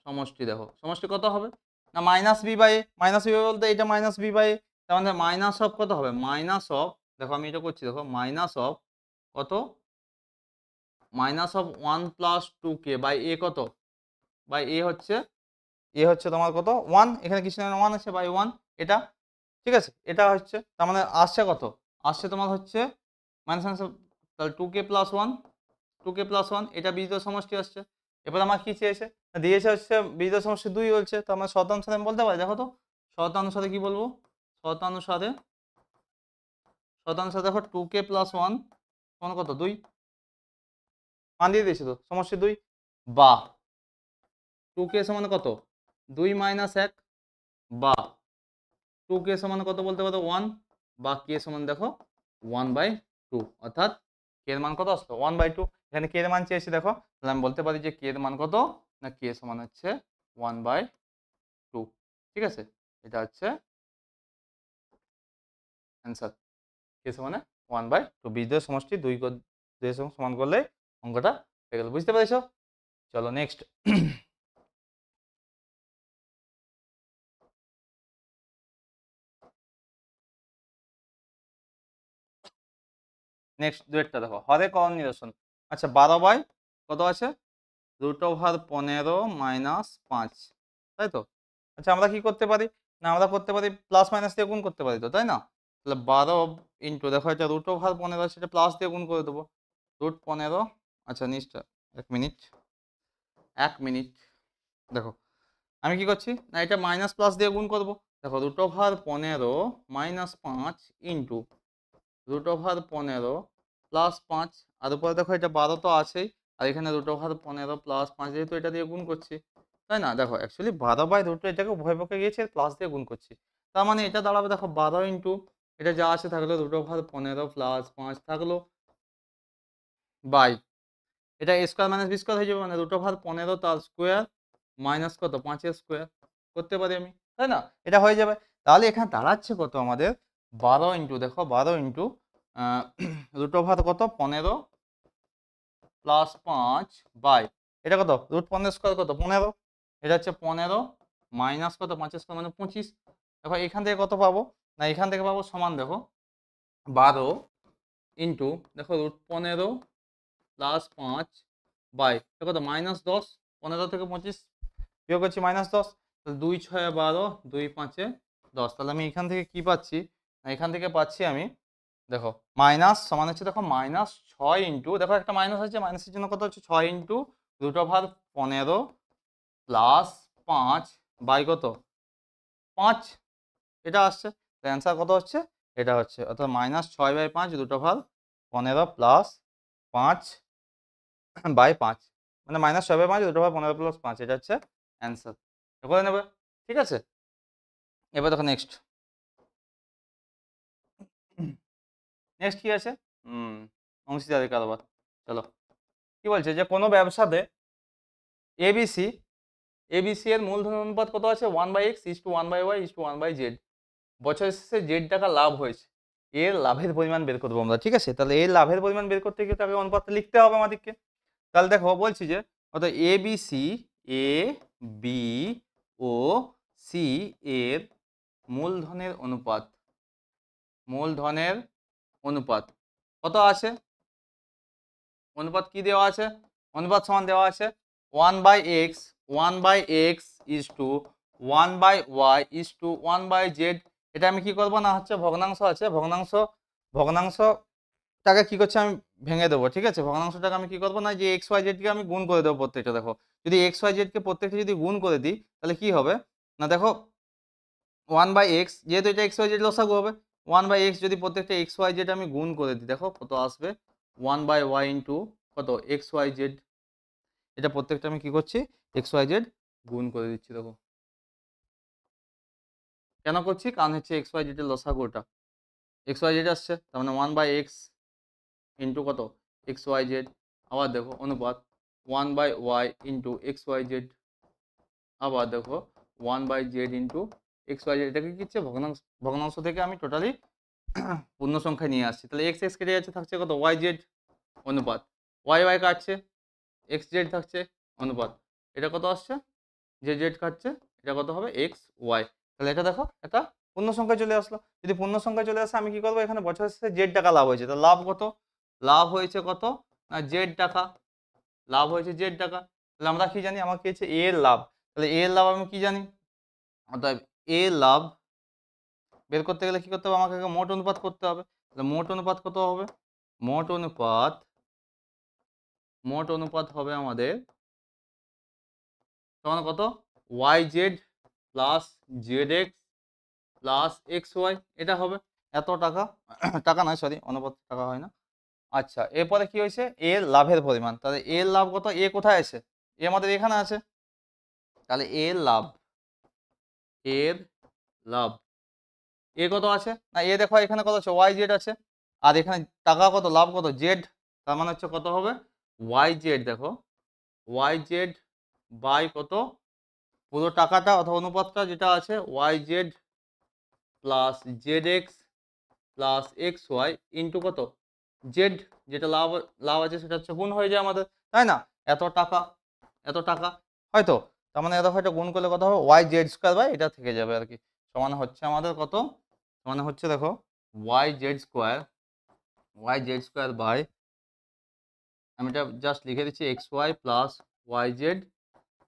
Speaker 1: সমষ্টি দেখো সমষ্টি কত হবে না minus B by A, minus B বলতে এটা মাইনাস বি বাই এ, তার মানে মাইনাস অফ কত হবে মাইনাস অফ, দেখো আমি এটা করছি দেখো মাইনাস অফ কত মাইনাস অফ 1+2k বাই এ কত বাই এ হচ্ছে তোমার কত 1, এখানে কিছু না 1 আছে বাই 1 এটা, ঠিক আছে এটা হচ্ছে তার মানে আসছে কত আসছে তোমার হচ্ছে মাইনাস মাইনাস তাহলে 2k+1 এটা বীজদ্বয় সমষ্টি আসছে। এবার আমার কি চেয়েছে দিয়েছে হচ্ছে বীজদ্বয় সমষ্টি 2 বলছে, তার মানে শর্তানুসারে আমি বলতে পারি দেখো তো শর্তানুসারে কি বলবো শর্তানুসারে দেখো 2k+1 সমান কত 2 মান দিয়ে দিয়েছি তো সমষ্টি 2 বা 2k সমান কত 2 - 1 বা 2k সমান কত বলতে পারো 1 বা k সমান দেখো 1/2 অর্থাৎ k এর মান কত আসলো 1/2, এখানে k এর মান চেয়েছি দেখো তাহলে আমি বলতে পারি যে k এর মান কত না k সমান হচ্ছে 1/2, ঠিক আছে এটা হচ্ছে অ্যান্সার k সমান 1/2 বীজদ্বয়ের সমষ্টি 2 2 সমান করলে অঙ্কটা হয়ে গেল, বুঝতে পেরেছো? চলো নেক্সট নেক্সট দুয়েরটা দেখো হরে করণ নিরসন। আচ্ছা 12 কত আছে √15 - 5, তাই তো? আচ্ছা আমরা কি করতে পারি না আমরা করতে পারি প্লাস মাইনাস দিয়ে গুণ করতে পারি তো, তাই না? তাহলে 12 ইন্টু দেখো এটা √15 সেটা প্লাস দিয়ে গুণ করে দেবো √15, আচ্ছা নিচটা 1 মিনিট দেখো আমি কি করছি না এটা মাইনাস প্লাস দিয়ে গুণ করবো দেখো √15 - 5 ইন্টু √15 প্লাস 5 আর উপরে দেখো এটা 12 তো আছেই আর এখানে √15 প্লাস 5 যেহেতু এটা দিয়ে গুণ করছি, তাই না? দেখো অ্যাকচুয়ালি 12/√, এটাকে উভয় পক্ষে গিয়েছে প্লাস দিয়ে গুণ করছি, তার মানে এটা দাঁড়াবে দেখো 12 ইন্টু এটা যা আছে থাকলো √15 প্লাস 5 থাকলো বাই এটা a square minus B square হয়ে যাবে মানে √15 তার স্কোয়ার মাইনাস কত 5 এর স্কোয়ার করতে পারি আমি, তাই না? এটা হয়ে যাবে তাহলে এখানে দাঁড়াচ্ছে কত আমাদের 12 ইন্টু দেখো 12 ইন্টু √15 কত 15 প্লাস 5 বাই এটা কত √15 স্কোয়ার কত 15, এটা হচ্ছে 15 মাইনাস কত 5 স্কোয়ার মানে 25, দেখো এখান থেকে কত পাবো না এখান থেকে পাবো সমান দেখো 12 ইন্টু দেখো √15 প্লাস 5 বাই দেখো তো -10, 15 থেকে 25 বিয়োগ করছি -10, তাহলে 2 × 6 = 12, 2 × 5 = 10, তাহলে আমি এখান থেকে কি পাচ্ছি না এখান থেকে পাচ্ছি আমি দেখো মাইনাস সমান হচ্ছে দেখো -6 ইন্টু দেখো একটা মাইনাস আছে মাইনাসের জন্য কত হচ্ছে 6 ইন্টু √15 প্লাস 5 বাই কত 5 এটা আসছে, অ্যান্সার কত হচ্ছে এটা হচ্ছে অর্থাৎ -6/5 √15 প্লাস 5 বাই 5 মানে -6/5 √15 প্লাস 5 এটা হচ্ছে অ্যান্সার করে নেবে, ঠিক আছে? এবার দেখো নেক্সট নেক্সট কি আছে অংশীদারি কারবার। চলো কি বলছে যে কোনো ব্যবসাতে এবিসি এর মূলধন অনুপাত কত আছে 1/x = 1/y = 1/z, বছরের শেষে জেড টাকা লাভ হয়েছে এর লাভের পরিমাণ বের করবো আমরা, ঠিক আছে? তাহলে এর লাভের পরিমাণ বের করতে গিয়ে তাকে অনুপাতটা লিখতে হবে আমাদেরকে, তাহলে দেখো বলছি যে অর্থাৎ ABC A B O C এর মূলধনের অনুপাত কত আছে অনুপাত কি দেওয়া আছে অনুপাত সমান দেওয়া আছে 1/x 1/y = 1/z, এটা আমি কি করব না হচ্ছে ভগ্নাংশ আছে ভগ্নাংশটাকে কি করছে আমি ভেঙে দেবো, ঠিক আছে? ভগ্নাংশটাকে আমি কি করব না যে x y z কে আমি গুণ করে দেবো প্রত্যেকটা, দেখো যদি x y z কে প্রত্যেকটা যদি গুণ করে দিই তাহলে কি হবে না দেখো 1/x যেহেতু এটা x y z লসাগু হবে 1/x যদি প্রত্যেকটা x y z আমি গুণ করে দিই দেখো কত আসবে 1/y ইন্টু কত x y z, এটা প্রত্যেকটা আমি কি করছি x y z গুণ করে দিচ্ছি, দেখো কেন করছি কারণ হচ্ছে x y z এর লসাগু ওটা x y z আসছে তার মানে 1/x ইন্টু কত x y z, আবার দেখো অনুপাত 1/y into x y z, আবার দেখো 1/z into x y z, এটাকে কি হচ্ছে ভগ্নাংশ থেকে আমি টোটালি পূর্ণ সংখ্যায় নিয়ে আসছি, তাহলে x কেটে যাচ্ছে থাকছে কত y z, অনুপাত, ওয়াই ওয়াই কাটছে, এক্স জেড থাকছে অনুপাত, এটা কত আসছে, যে জেড কাটছে এটা কত হবে এক্স ওয়াই। তাহলে এটা দেখো এটা পূর্ণ সংখ্যায় চলে আসলো। যদি পূর্ণ সংখ্যায় চলে আসে আমি কি করবো, এখানে বছরের শেষে জেড টাকা লাভ হয়েছে, তো লাভ কত, লাভ হয়েছে কত না জেড টাকা, লাভ হয়েছে জেড টাকা। তাহলে আমরা কি জানি, আমার কি হচ্ছে এ এর লাভ, তাহলে এ এর লাভ আমি কি জানি, অর্থাৎ এ লাভ বের করতে গেলে কি করতে হবে, আমাকে আগে মোট অনুপাত করতে হবে। তাহলে মোট অনুপাত কত হবে, মোট অনুপাত, মোট অনুপাত হবে আমাদের তখন কত, Y Z plus Z X plus X Y, এটা হবে এত টাকা, টাকা নয় সরি অনুপাত টাকা হয় না। আচ্ছা এরপরে কি হয়েছে, এর লাভের পরিমাণ, তাহলে এর লাভ কত, এ কোথায় আছে, এ আমাদের এখানে আছে, তাহলে এর লাভ, এর লাভ, এ কত আছে না এ দেখো এখানে কত আছে ওয়াই জেড আছে, আর এখানে টাকা কত, লাভ কত জেড, তার মানে হচ্ছে কত হবে ওয়াই জেড, দেখো ওয়াই জেড বাই কত, পুরো টাকাটা অথবা অনুপাতটা যেটা আছে Y Z plus Z X plus X Y into কত জেড, যেটা লাভ, লাভ আছে সেটা হচ্ছে গুণ হয়ে যায় আমাদের, তাই না, এত টাকা, এত টাকা হয়তো, তার মানে দেখো এটা গুণ করলে কত হবে ওয়াই জেড স্কোয়ার বাই এটা থেকে যাবে আর কি, সমান হচ্ছে আমাদের কত, সমান হচ্ছে দেখো Y Z square, Y Z square by, আমি এটা জাস্ট লিখে দিচ্ছি X Y plus Y Z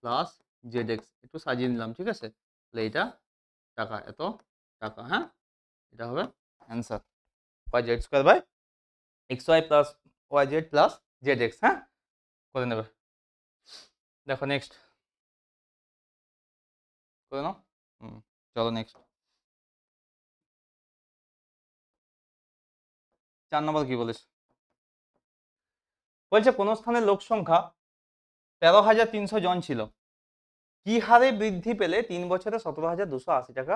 Speaker 1: plus Z X, একটু সাজিয়ে নিলাম ঠিক আছে, তাহলে এটা টাকা, এত টাকা, হ্যাঁ এটা হবে answer, Y Z square by X Y plus Y Z plus Z X, হ্যাঁ করে নেবে। দেখো নেক্সট করে নাও, চলো নেক্সট 4 নম্বর কি বলিস, বলছে কোন স্থানের লোক সংখ্যা 13,300 জন ছিল, কি হারে বৃদ্ধি পেলে 3 বছরে 17,280 টাকা,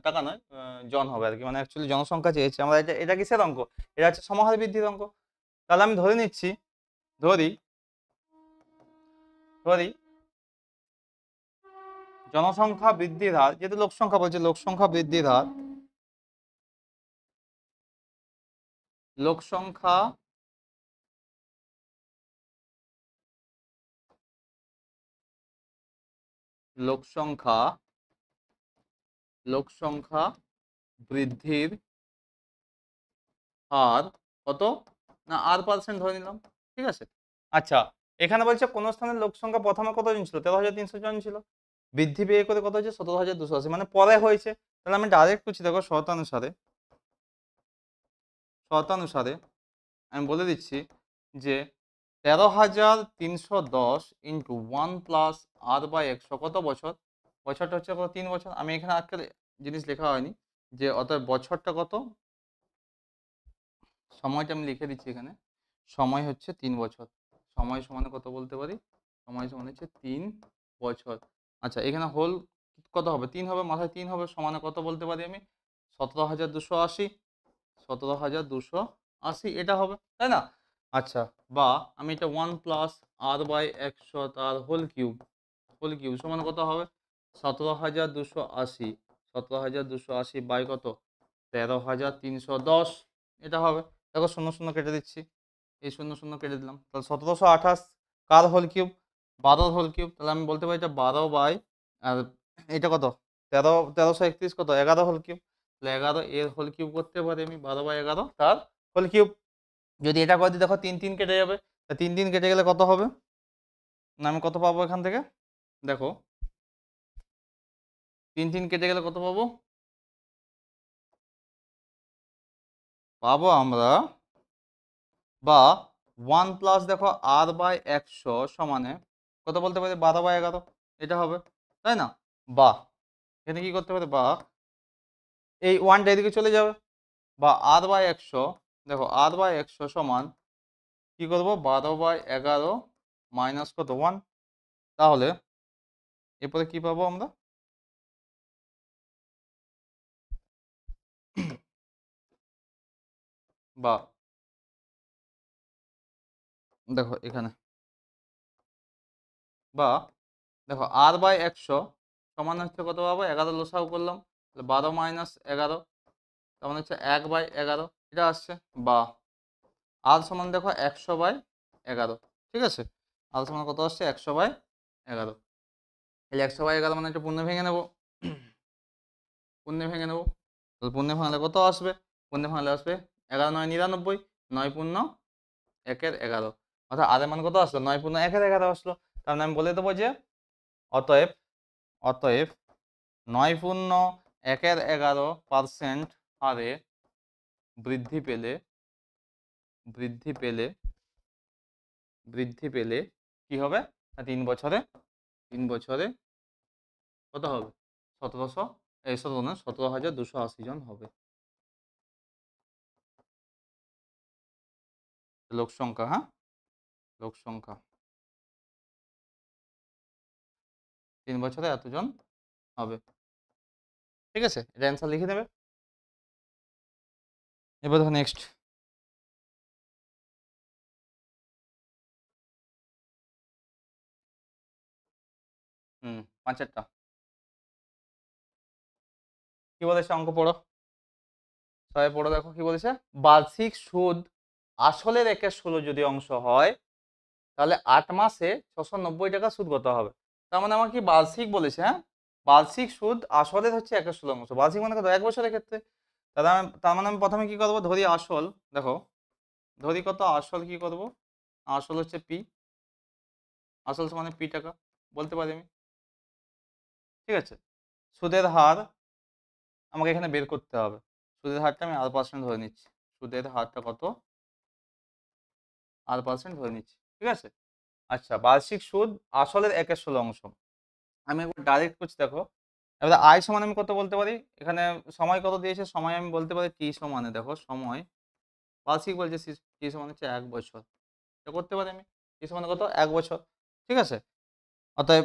Speaker 1: টাকা নয় জন হবে আর কি, মানে অ্যাকচুয়ালি জনসংখ্যা চেয়েছে আমরা, এটা এটা কিসের অঙ্ক, এটা হচ্ছে সমহার বৃদ্ধির অঙ্ক। তাহলে আমি ধরে নিচ্ছি, ধরি ধরি জনসংখ্যা বৃদ্ধির হার, যেহেতু লোক সংখ্যা বলছে লোক সংখ্যা বৃদ্ধির হার, লোক সংখ্যা লোক সংখ্যা লোক সংখ্যা বৃদ্ধির হার কত না R% ধরে নিলাম, ঠিক আছে। আচ্ছা এখানে বলছে কোন স্থানের লোক সংখ্যা প্রথমে কতজন ছিল, 13,300 জন ছিল, বৃদ্ধি পেয়ে করে কত হচ্ছে 17,280, মানে পরে হয়েছে। তাহলে আমি ডাইরেক্ট করছি, দেখো শতানুসারে, শতানুসারে আমি বলে দিচ্ছি যে 13,310 ইন্টু 1 প্লাস R/100 কত বছর, বছরটা হচ্ছে কত 3 বছর, আমি এখানে আজকাল জিনিস লেখা হয়নি যে অতএব বছরটা কত, সময়টা আমি লিখে দিচ্ছি এখানে, সময় হচ্ছে 3 বছর, সময় সমান কত বলতে পারি, সময় সমান হচ্ছে 3 বছর। আচ্ছা এখানে হোল কত হবে, 3 হবে, মাথায় 3 হবে, সমানে কত বলতে পারি আমি, 17,280, 17,280 এটা হবে, তাই না। আচ্ছা বা আমি এটা 1 প্লাস R/100 তার হোল কিউব, হোল কিউব সমান কত হবে 17,280, 17,280 বাই কত 13,310, এটা হবে। দেখো শূন্য শূন্য কেটে দিচ্ছি, এই শূন্য শূন্য কেটে দিলাম, তাহলে 1728 কার হোল কিউব, 12 হোল কিউব, তাহলে আমি বলতে পারি এটা 12 বাই, আর এটা কত 1331 কত 11 হোল কিউব, তাহলে 11 এর হোল কিউব করতে পারি আমি, 12/11 তার হোল কিউব। যদি এটা করে দিই দেখো 3 3 কেটে যাবে, তা 3 3 কেটে গেলে কত হবে না আমি কত পাবো এখান থেকে, দেখো 3 3 কেটে গেলে কত পাবো, পাবো আমরা বা 1 প্লাস দেখো R/100 সমানে কত বলতে পারি 12/11, এটা হবে, তাই না। বা এখানে কি করতে পারে, বা এই 1টা এদিকে চলে যাবে, বা R/100, দেখো R/100 সমান কি করব 12/11 মাইনাস কত 1, তাহলে এরপরে কি পাবো আমরা, বা দেখো এখানে বা দেখো R/100 সমান হচ্ছে কত পাবো 11 লসাগু করলাম, 12 মাইনাস 11 তার মানে হচ্ছে 1/11 এটা আসছে, বা আর সমান দেখো 100/11, ঠিক আছে। আর সমান কত আসছে 100/11, তাহলে 100/11 মানে একটা পূর্ণ ভেঙে নেবো, পূর্ণে ভেঙে নেবো, তাহলে পূর্ণে ভাঙলে কত আসবে, পূর্ণে ভাঙলে আসবে 11×9 = 99, 9×1=11, অর্থাৎ আর এর মান কত আসলো 9×1=11 আসলো। তার মানে আমি বলে দেবো যে অতএব অতএব 9×1=11% হারে বৃদ্ধি পেলে বৃদ্ধি পেলে বৃদ্ধি পেলে কি হবে, 3 বছরে 3 বছরে কত হবে 17,280 জন হবে লোক সংখ্যা। হ্যাঁ, লোক সংখ্যা 3 বছরে এতজন হবে, ঠিক আছে। এটা অ্যান্সার লিখে দেবে। এবার দেখো নেক্সট, পাঁচেরটা কি বলেছে, অঙ্ক পড়ো, সবাই পড়ো, দেখো কি বলেছে। বার্ষিক সুদ আসলের 1/16 যদি অংশ হয়, তাহলে 8 মাসে 690 টাকা সুদ কত হবে। তার মানে আমার কি বার্ষিক বলেছে, হ্যাঁ, বার্ষিক সুদ আসলের হচ্ছে 1/16 অংশ, বার্ষিক মানে কত, 1 বছরের ক্ষেত্রে। তার মানে আমি প্রথমে কি করবো, ধরি আসল, দেখো ধরি কত আসল, কি করব, আসল হচ্ছে পি, আসল সমানে পি টাকা বলতে পারি আমি, ঠিক আছে। সুদের হার আমাকে এখানে বের করতে হবে, সুদের হারটা আমি R% ধরে নিচ্ছি, সুদের হারটা কত, R% ধরে নিচ্ছি, ঠিক আছে। আচ্ছা, বার্ষিক সুদ আসলের 1/16 অংশ, আমি একবার ডাইরেক্ট করছি, দেখো এবার আয় সমান আমি কত বলতে পারি, এখানে সময় কত দিয়েছে, সময় আমি বলতে পারি টি সমানে, দেখো সময় বার্ষিক বলছে, টি সমান হচ্ছে 1 বছর, এটা করতে পারি আমি, টি সমান কত 1 বছর, ঠিক আছে। অতএব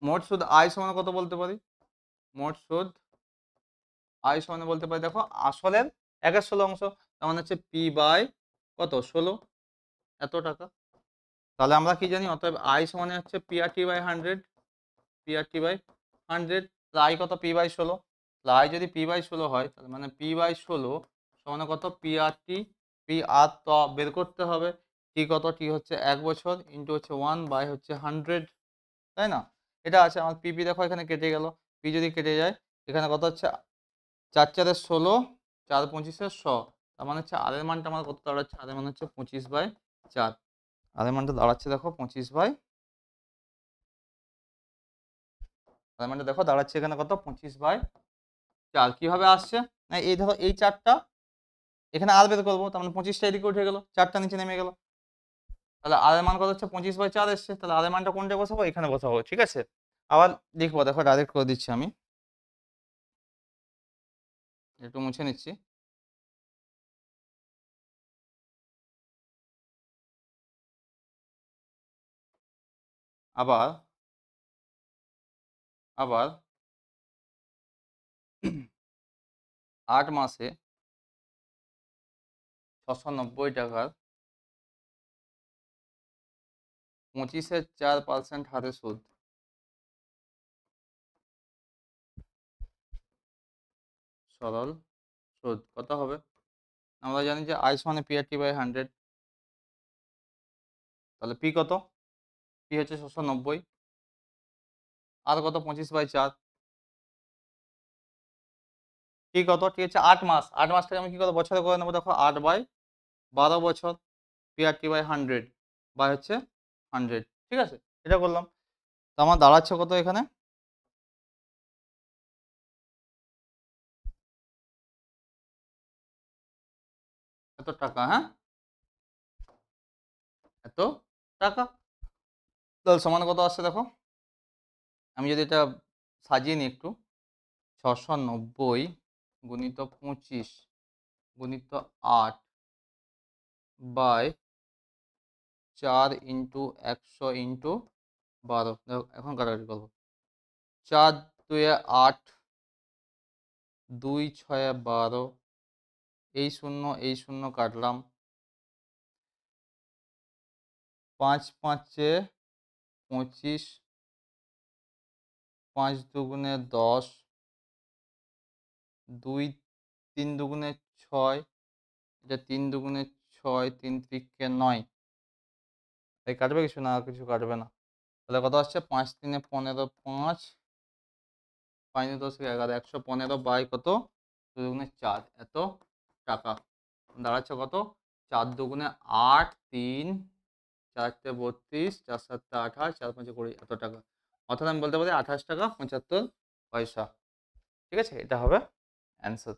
Speaker 1: মোট সুদ আয় সমান কত বলতে পারি, মোট সুদ আয় সমান বলতে পারি, দেখো আসলের 1/16 অংশ, তার মানে হচ্ছে পি বাই কত 16, এত টাকা। তাহলে আমরা কি জানি, অতএব আই সমানে হচ্ছে PRT/100, PRT/100, আই কত P/16, আই যদি P/16 হয়, তাহলে মানে P/16 সমান কত PRT, PR তো বের করতে হবে, টি কত, টি হচ্ছে 1 বছর, ইন্টু হচ্ছে 1/100, তাই না। এটা আছে আমার পিপি, দেখো এখানে কেটে গেল, পি যদি কেটে যায়, এখানে কত হচ্ছে 4×4=16, 4×25=100, তার মানে হচ্ছে আর এর মানটা আমার কত দাঁড়াচ্ছে, আর এর মান হচ্ছে 25/4, আর এর মানটা দাঁড়াচ্ছে দেখো 25/, আর এর মানটা দেখো দাঁড়াচ্ছে এখানে কত 25/4, কিভাবে আসছে না, এই ধরো এই 4টা এখানে আর বের করবো, তার মানে 25টা এদিকে উঠে গেল, 4টা নিচে নেমে গেল, তাহলে আর এর মান কত হচ্ছে 25/4 এসছে, তাহলে আর এর মানটা কোনটায় বসাবো, এখানে বসাবো, ঠিক আছে। আবার লিখবো, দেখো ডাইরেক্ট করে দিচ্ছি আমি, একটু মুছে নিচ্ছি, আবার আবার 8 মাসে 690 টাকার 25/4% হারে সুদ, সরল সুদ কত হবে, আমরা জানি যে আই সমানে PRT/100, তাহলে পি কত, পি হচ্ছে 690, আর কত 25/4, টি কত, টি হচ্ছে 8 মাস, 8 মাসটাকে আমি কি করবো বছরে করে নেবো, দেখো 8/12 বছর, PRT/100 বাই হচ্ছে 100, ঠিক আছে, এটা করলাম। তো আমার দাঁড়াচ্ছে কত এখানে, এত টাকা, হ্যাঁ, এত টাকা, তাহলে সমান কত আসছে দেখো, আমি যদি এটা সাজিয়ে নিই একটু, 690 গুণিত 25 গুণিত 8 বাই 4 ইন্টু 100 ইন্টু 12, দেখো এখন কাটাকাটি করবো, 4×2=8, 2×6=12, এই শূন্য এই শূন্য কাটলাম, 5×5=25, 5×2=10, 2×3=6, এটা 3 দুগুণে 6, 3 ত্রিকে 9। এই কাটবে কিছু না, আর কিছু কাটবে না। তাহলে কত আসছে? 5 3 15, 5 5 10 11, 115 বাই কত? 2 দুগুণে 4, এত টাকা। দাঁড়াচ্ছে কত? 4 দুগুণে 8, 3 4 তে 32, 4 7 তে 28, 4 5 20, এত টাকা। অর্থাৎ আমি বলতে পারি 28 টাকা 75 পয়সা। ঠিক আছে, এটা হবে অ্যান্সার।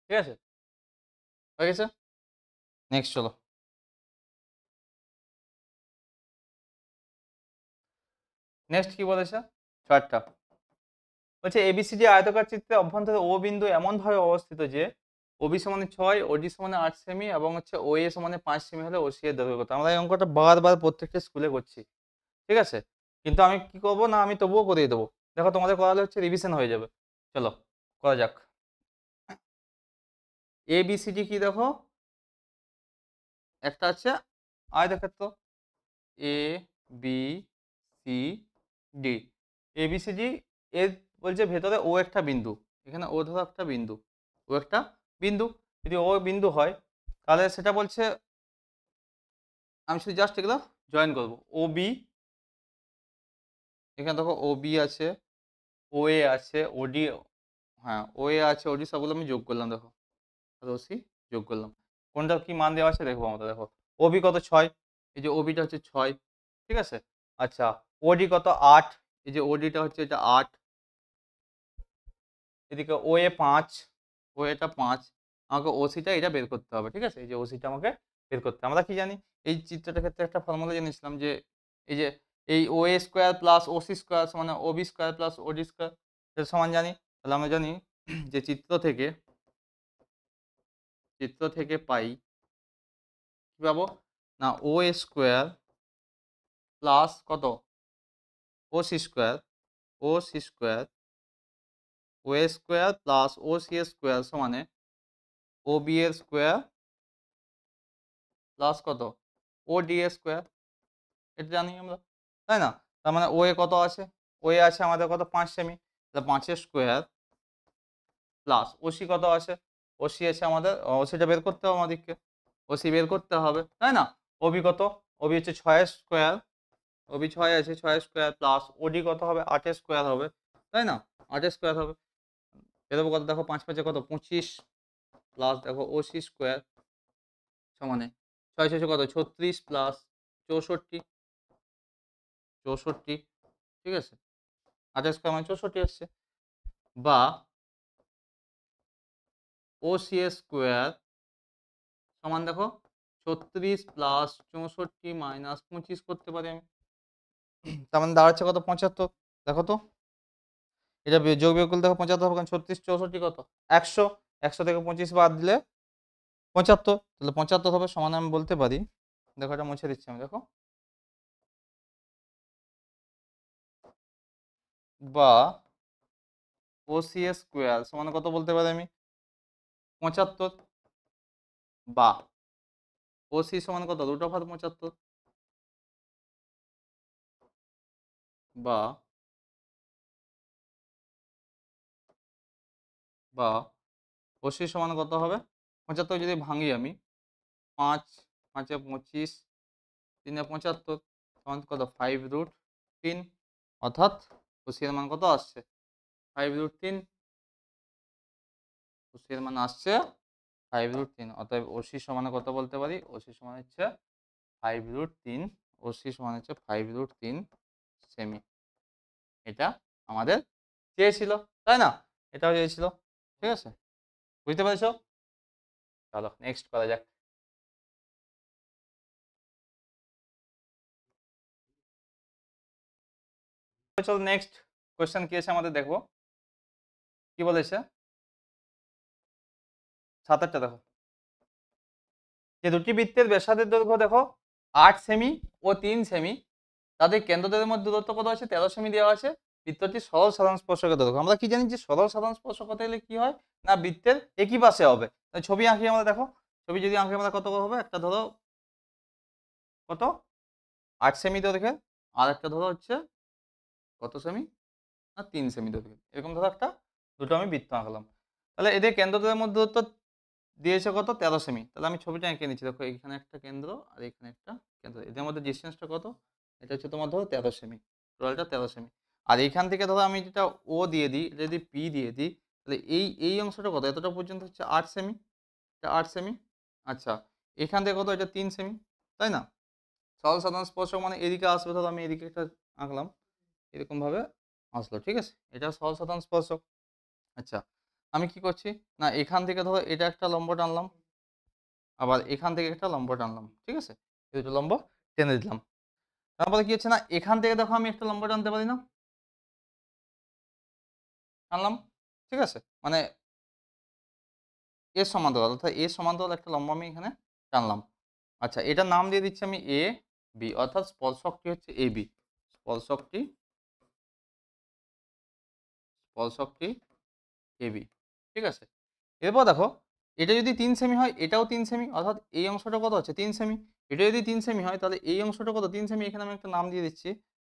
Speaker 1: ঠিক আছে, হয়ে গেছে। নেক্সট চলো। নেক্সট কি বলেছে? চারটা বলছে এবিসিডি আয়তকার চিত্রে অভ্যন্তরে ও বিন্দু এমন ভাবে অবস্থিত যে ওবি সমানে 6, ওডি সমানে 8 সেমি এবং হচ্ছে ও এ সমানে 5 সেমি হলে ওসি এর দৈর্ঘ্য কত। আমরা এই অঙ্কটা বারবার প্রত্যেকটা স্কুলে করছি, ঠিক আছে, কিন্তু আমি কি করব না, আমি তবুও করিয়ে দেবো। দেখো তোমাদের করালে হচ্ছে রিভিশন হয়ে যাবে। চলো করা যাক। এবিসিডি কি দেখো, একটা আছে আয়তক্ষেত্র A B C D. ABCD এর বলছে ভেতরে ও একটা বিন্দু, এখানে ও ধরো একটা বিন্দু, ও একটা বিন্দু, যদি ও বিন্দু হয় তাহলে সেটা বলছে, আমি শুধু জাস্ট এগুলো জয়েন করবো। ও বি, এখানে দেখো ও বি আছে, ও এ আছে, ওডি, হ্যাঁ ও এ আছে, ওডি, সবগুলো আমি যোগ করলাম দেখো, আর ওসি যোগ করলাম। কোনটা কি মান দেওয়া আছে দেখবো আমরা। দেখো ওবি কত 6, এই যে ওবিটা হচ্ছে 6, ঠিক আছে। আচ্ছা ওডি কত 8, এই যে ওডিটা হচ্ছে এটা 8, এদিকে ও এ 5, ও এটা 5, আমাকে ওসিটা এটা বের করতে হবে, ঠিক আছে। এই যে ওসিটা আমাকে বের করতে হবে। আমরা কি জানি এই চিত্রটার ক্ষেত্রে একটা ফর্মুলা জেনেছিলাম যে এই যে এই ও এ স্কোয়ার প্লাস ওসি স্কোয়ার সমান ওবি স্কোয়ার প্লাস ওডি স্কোয়ার, এটা সমান জানি। তাহলে আমরা জানি যে চিত্র থেকে পাই কি পাবো না, ও এ স্কোয়ার প্লাস কত ওসি স্কোয়ার, ও সি স্কোয়ার, ও এ স্কোয়ার প্লাস ও সি স্কোয়ার সমানে ও বি এর স্কোয়ার প্লাস কত ও ডি এ স্কোয়ার। এটা জানি আমরা, তাই না? তার মানে ও এ কত আছে? ও এ আছে আমাদের কত 5 সেমি, তাহলে 5 এর স্কোয়ার প্লাস ওসি কত আছে? ওসি আছে আমাদের, ওসিটা বের করতে হবে আমাদেরকে, ওসি বের করতে হবে, তাই না? ওবি কত? ওবি হচ্ছে 6 এর স্কোয়ার, ওবি 6 আছে, 6 এর স্কোয়ার প্লাস ওডি কত হবে? 8 এর স্কোয়ার হবে, তাই না? 8 এর স্কোয়ার হবে। বেরোবো কত দেখো, 5 5 কত 25 প্লাস দেখো ওসি স্কোয়ার সমানে 6 6 কত 36 প্লাস 64, 64, ঠিক আছে। 8 এর স্কোয়ার মানে 64 আসছে, বা ও সি স্কোয়ার সমান দেখো 36 প্লাস 64 মাইনাস 25 করতে পারি আমি, তার মানে দাঁড়াচ্ছে কত 75। দেখো তো এটা যোগ বিয়োগ করলে দেখো 75 হবে, কারণ 36 64 কত 100, 100 থেকে 25 বাদ দিলে 75, তাহলে 75 হবে সমান আমি বলতে পারি। দেখো এটা মুছে দিচ্ছি আমি, দেখো বা ও সি স্কোয়ার সমান কত বলতে পারি আমি 75, বা ও সি সমান কত √75, বা বা ওসি সমান কত হবে 75 যদি ভাঙি আমি 5 5 এ 25 3 এ 75 সমান কত 5√3, অর্থাৎ ওসি এর মান কত আসছে 5√3, ওসি এর মান আসছে 5√3। অতএব ওসি সমান কত বলতে পারি, ওসি সমান হচ্ছে 5√3, ওসি সমান হচ্ছে 5√3 সেমি। এটা আমাদের চেয়েছিল, তাই না? এটাও চেয়েছিল, ঠিক আছে, বুঝতে পেরেছো? চলো নেক্সট করা যাক। চলো নেক্সট কোয়েশ্চেন কি আছে আমাদের দেখবো। কি বলেছে 7টা দেখো, যে দুটি বৃত্তের ব্যাসার্ধের দৈর্ঘ্য দেখো 8 সেমি ও 3 সেমি, তাদের কেন্দ্রদের মধ্যে দূরত্ব কত আছে 13 সেমি দেওয়া আছে। বৃত্তটি সরল সাধারণ স্পর্শকের দৈর্ঘ্য। আমরা কি জানি যে সরল সাধারণ স্পর্শক হতে গেলে কি হয় না, বৃত্তের একই পাশে হবে। ছবি আঁকি আমরা, দেখো ছবি যদি আঁকি আমরা কত হবে, একটা ধরো কত 8 সেমি দৈর্ঘ্যের, আর একটা ধরো হচ্ছে কত সেমি না 3 সেমি দৈর্ঘ্যের, এরকম ধরো একটা দুটো আমি বৃত্ত আঁকলাম। তাহলে এদের কেন্দ্রদের মধ্যে দূরত্ব দিয়েছে কত 13 সেমি। তাহলে আমি ছবিটা এঁকে নিচ্ছি, দেখো এখানে একটা কেন্দ্র আর এখানে একটা কেন্দ্র, এদের মধ্যে ডিস্টেন্সটা কত, এটা হচ্ছে তোমার ধরো 13 সেমি, টোটালটা 13 সেমি। আর এইখান থেকে ধরো আমি যেটা ও দিয়ে দিই, এটা যদি পি দিয়ে দিই, তাহলে এই অংশটা কত, এতটা পর্যন্ত হচ্ছে 8 সেমি, এটা 8 সেমি। আচ্ছা, এখান থেকে কত, এটা 3 সেমি, তাই না? সরল সাধারণ স্পর্শক মানে এদিকে আসবে, ধরো আমি এদিকে একটা আঁকলাম, এরকম ভাবে আসলো, ঠিক আছে, এটা সরল সাধারণ স্পর্শক। আচ্ছা, আমি কি করছি না, এখান থেকে ধরো এটা একটা লম্ব টানলাম, আবার এখান থেকে একটা লম্ব টানলাম, ঠিক আছে, এই দুটো লম্ব টেনে দিলাম। তারপরে কি হচ্ছে না, এখান থেকে দেখো আমি একটা লম্ব টানতে পারি না, টানলাম, ঠিক আছে, মানে এর সমান্তরাল, অর্থাৎ এর সমান্তরাল একটা লম্ব আমি এখানে টানলাম। আচ্ছা, এটার নাম দিয়ে দিচ্ছি আমি এ বি, অর্থাৎ স্পর্শকটি হচ্ছে এ বি, স্পর্শকটি স্পর্শকটি এ বি, ঠিক আছে। এরপর দেখো, এটা যদি 3 সেমি হয়, এটাও 3 সেমি, অর্থাৎ এই অংশটা কত হচ্ছে 3 সেমি। এটা যদি 3 সেমি হয়, তাহলে এই অংশটা কত 3 সেমি, এখানে আমি একটা নাম দিয়ে দিচ্ছি,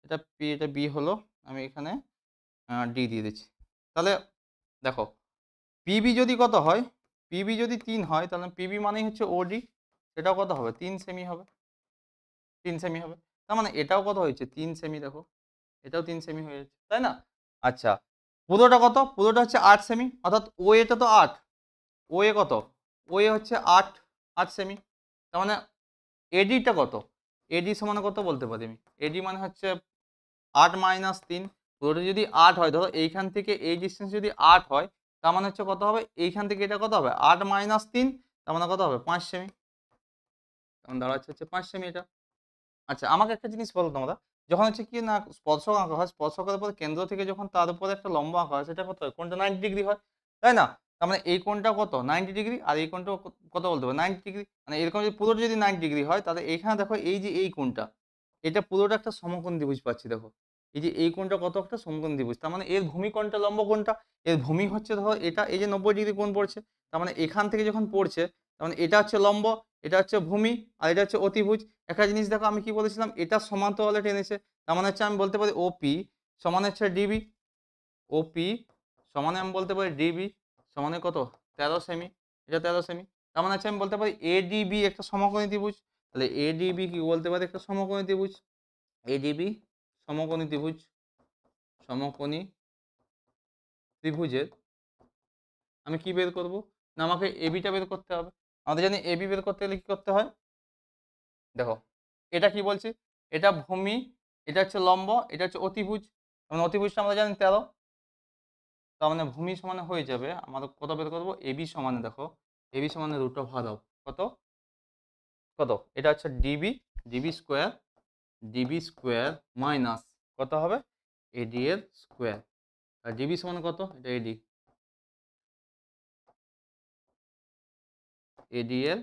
Speaker 1: এটা পি এটা বি হলো, আমি এখানে ডি দিয়ে দিচ্ছি। তাহলে দেখো, পিবি যদি কত হয়, পিবি যদি 3 হয়, তাহলে পিবি মানেই হচ্ছে ওডি, এটাও কত হবে 3 সেমি হবে, 3 সেমি হবে। তার মানে এটাও কত হয়েছে 3 সেমি, দেখো এটাও 3 সেমি হয়ে যাচ্ছে, তাই না? আচ্ছা, পুরোটা কত, পুরোটা হচ্ছে 8 সেমি, অর্থাৎ ও এটা তো 8, ও এ কত, ও এ হচ্ছে 8 সেমি। তার মানে এডিটা কত, এডি সমান কত বলতে পারি আমি, এডি মানে হচ্ছে 8 মাইনাস 3, পুরোটা যদি 8 হয়, ধরো এইখান থেকে এই ডিস্টেন্স যদি 8 হয়, তার মানে হচ্ছে কত হবে, এইখান থেকে এটা কত হবে 8 মাইনাস 3, তার মানে কত হবে 5 সেমি, তখন দাঁড়াচ্ছে হচ্ছে 5 সেমি এটা। আচ্ছা, আমাকে একটা জিনিস বলো তোমরা, যখন হচ্ছে কি না স্পর্শক আঁকা হয়, স্পর্শকের উপর কেন্দ্র থেকে যখন তার উপরে একটা লম্ব আঁকা হয়, সেটা কত হয়, কোনটা 90 ডিগ্রি হয়, তাই না? তার মানে এই কোণটা কত 90 ডিগ্রি, আর এই কোণটা কত বলতে হবে 90 ডিগ্রি, মানে এরকম যদি পুরোটা যদি 90 ডিগ্রি হয়, তাহলে এইখানে দেখো এই যে এই কোণটা, এটা পুরোটা একটা সমকোণ ত্রিভুজ পাচ্ছি, দেখো এই যে এই কোণটা কত একটা সমকোণ ত্রিভুজ, তার মানে এর ভূমি কোণটা লম্ব কোণটা, এর ভূমি হচ্ছে ধরো এটা, এই যে 90 ডিগ্রি কোণ পড়ছে, তার মানে এখান থেকে যখন পড়ছে, তার মানে এটা হচ্ছে লম্ব, এটা হচ্ছে ভূমি, আর এটা হচ্ছে অতিভুজ। একটা জিনিস দেখো, আমি কি বলেছিলাম, এটা সমান্তরালে টেনেছে, তার মানে হচ্ছে আমি বলতে পারি ওপি সমান হচ্ছে ডিবি, ওপি সমানে আমি বলতে পারি ডিবি সমানে কত 13 সেমি, এটা 13 সেমি। তার মানে হচ্ছে আমি বলতে পারি এডিবি একটা সমকোণী ত্রিভুজ, তাহলে এডিবি কি বলতে পারি একটা সমকোণী ত্রিভুজ, এডিবি সমকোণী ত্রিভুজ, সমকোণী ত্রিভুজের আমি কি বের করব না, আমাকে এবিটা বের করতে হবে। আমাদের জানি এবি বের করতে গেলে কি করতে হয়, দেখো এটা কি বলছি, এটা ভূমি, এটা হচ্ছে লম্ব, এটা হচ্ছে অতিভুজ, মানে অতিভুজটা আমরা জানি 13, তার মানে ভূমি সমানে হয়ে যাবে, আমাদের কত বের করবো, এবি সমানে দেখো, এবি সমানে রুট অফ দাও কত, কত এটা হচ্ছে ডিবি, ডিবি স্কোয়ার মাইনাস কত হবে এডি এর স্কোয়ার, আর ডিবি সমানে কত, এটা এডি, এডি এর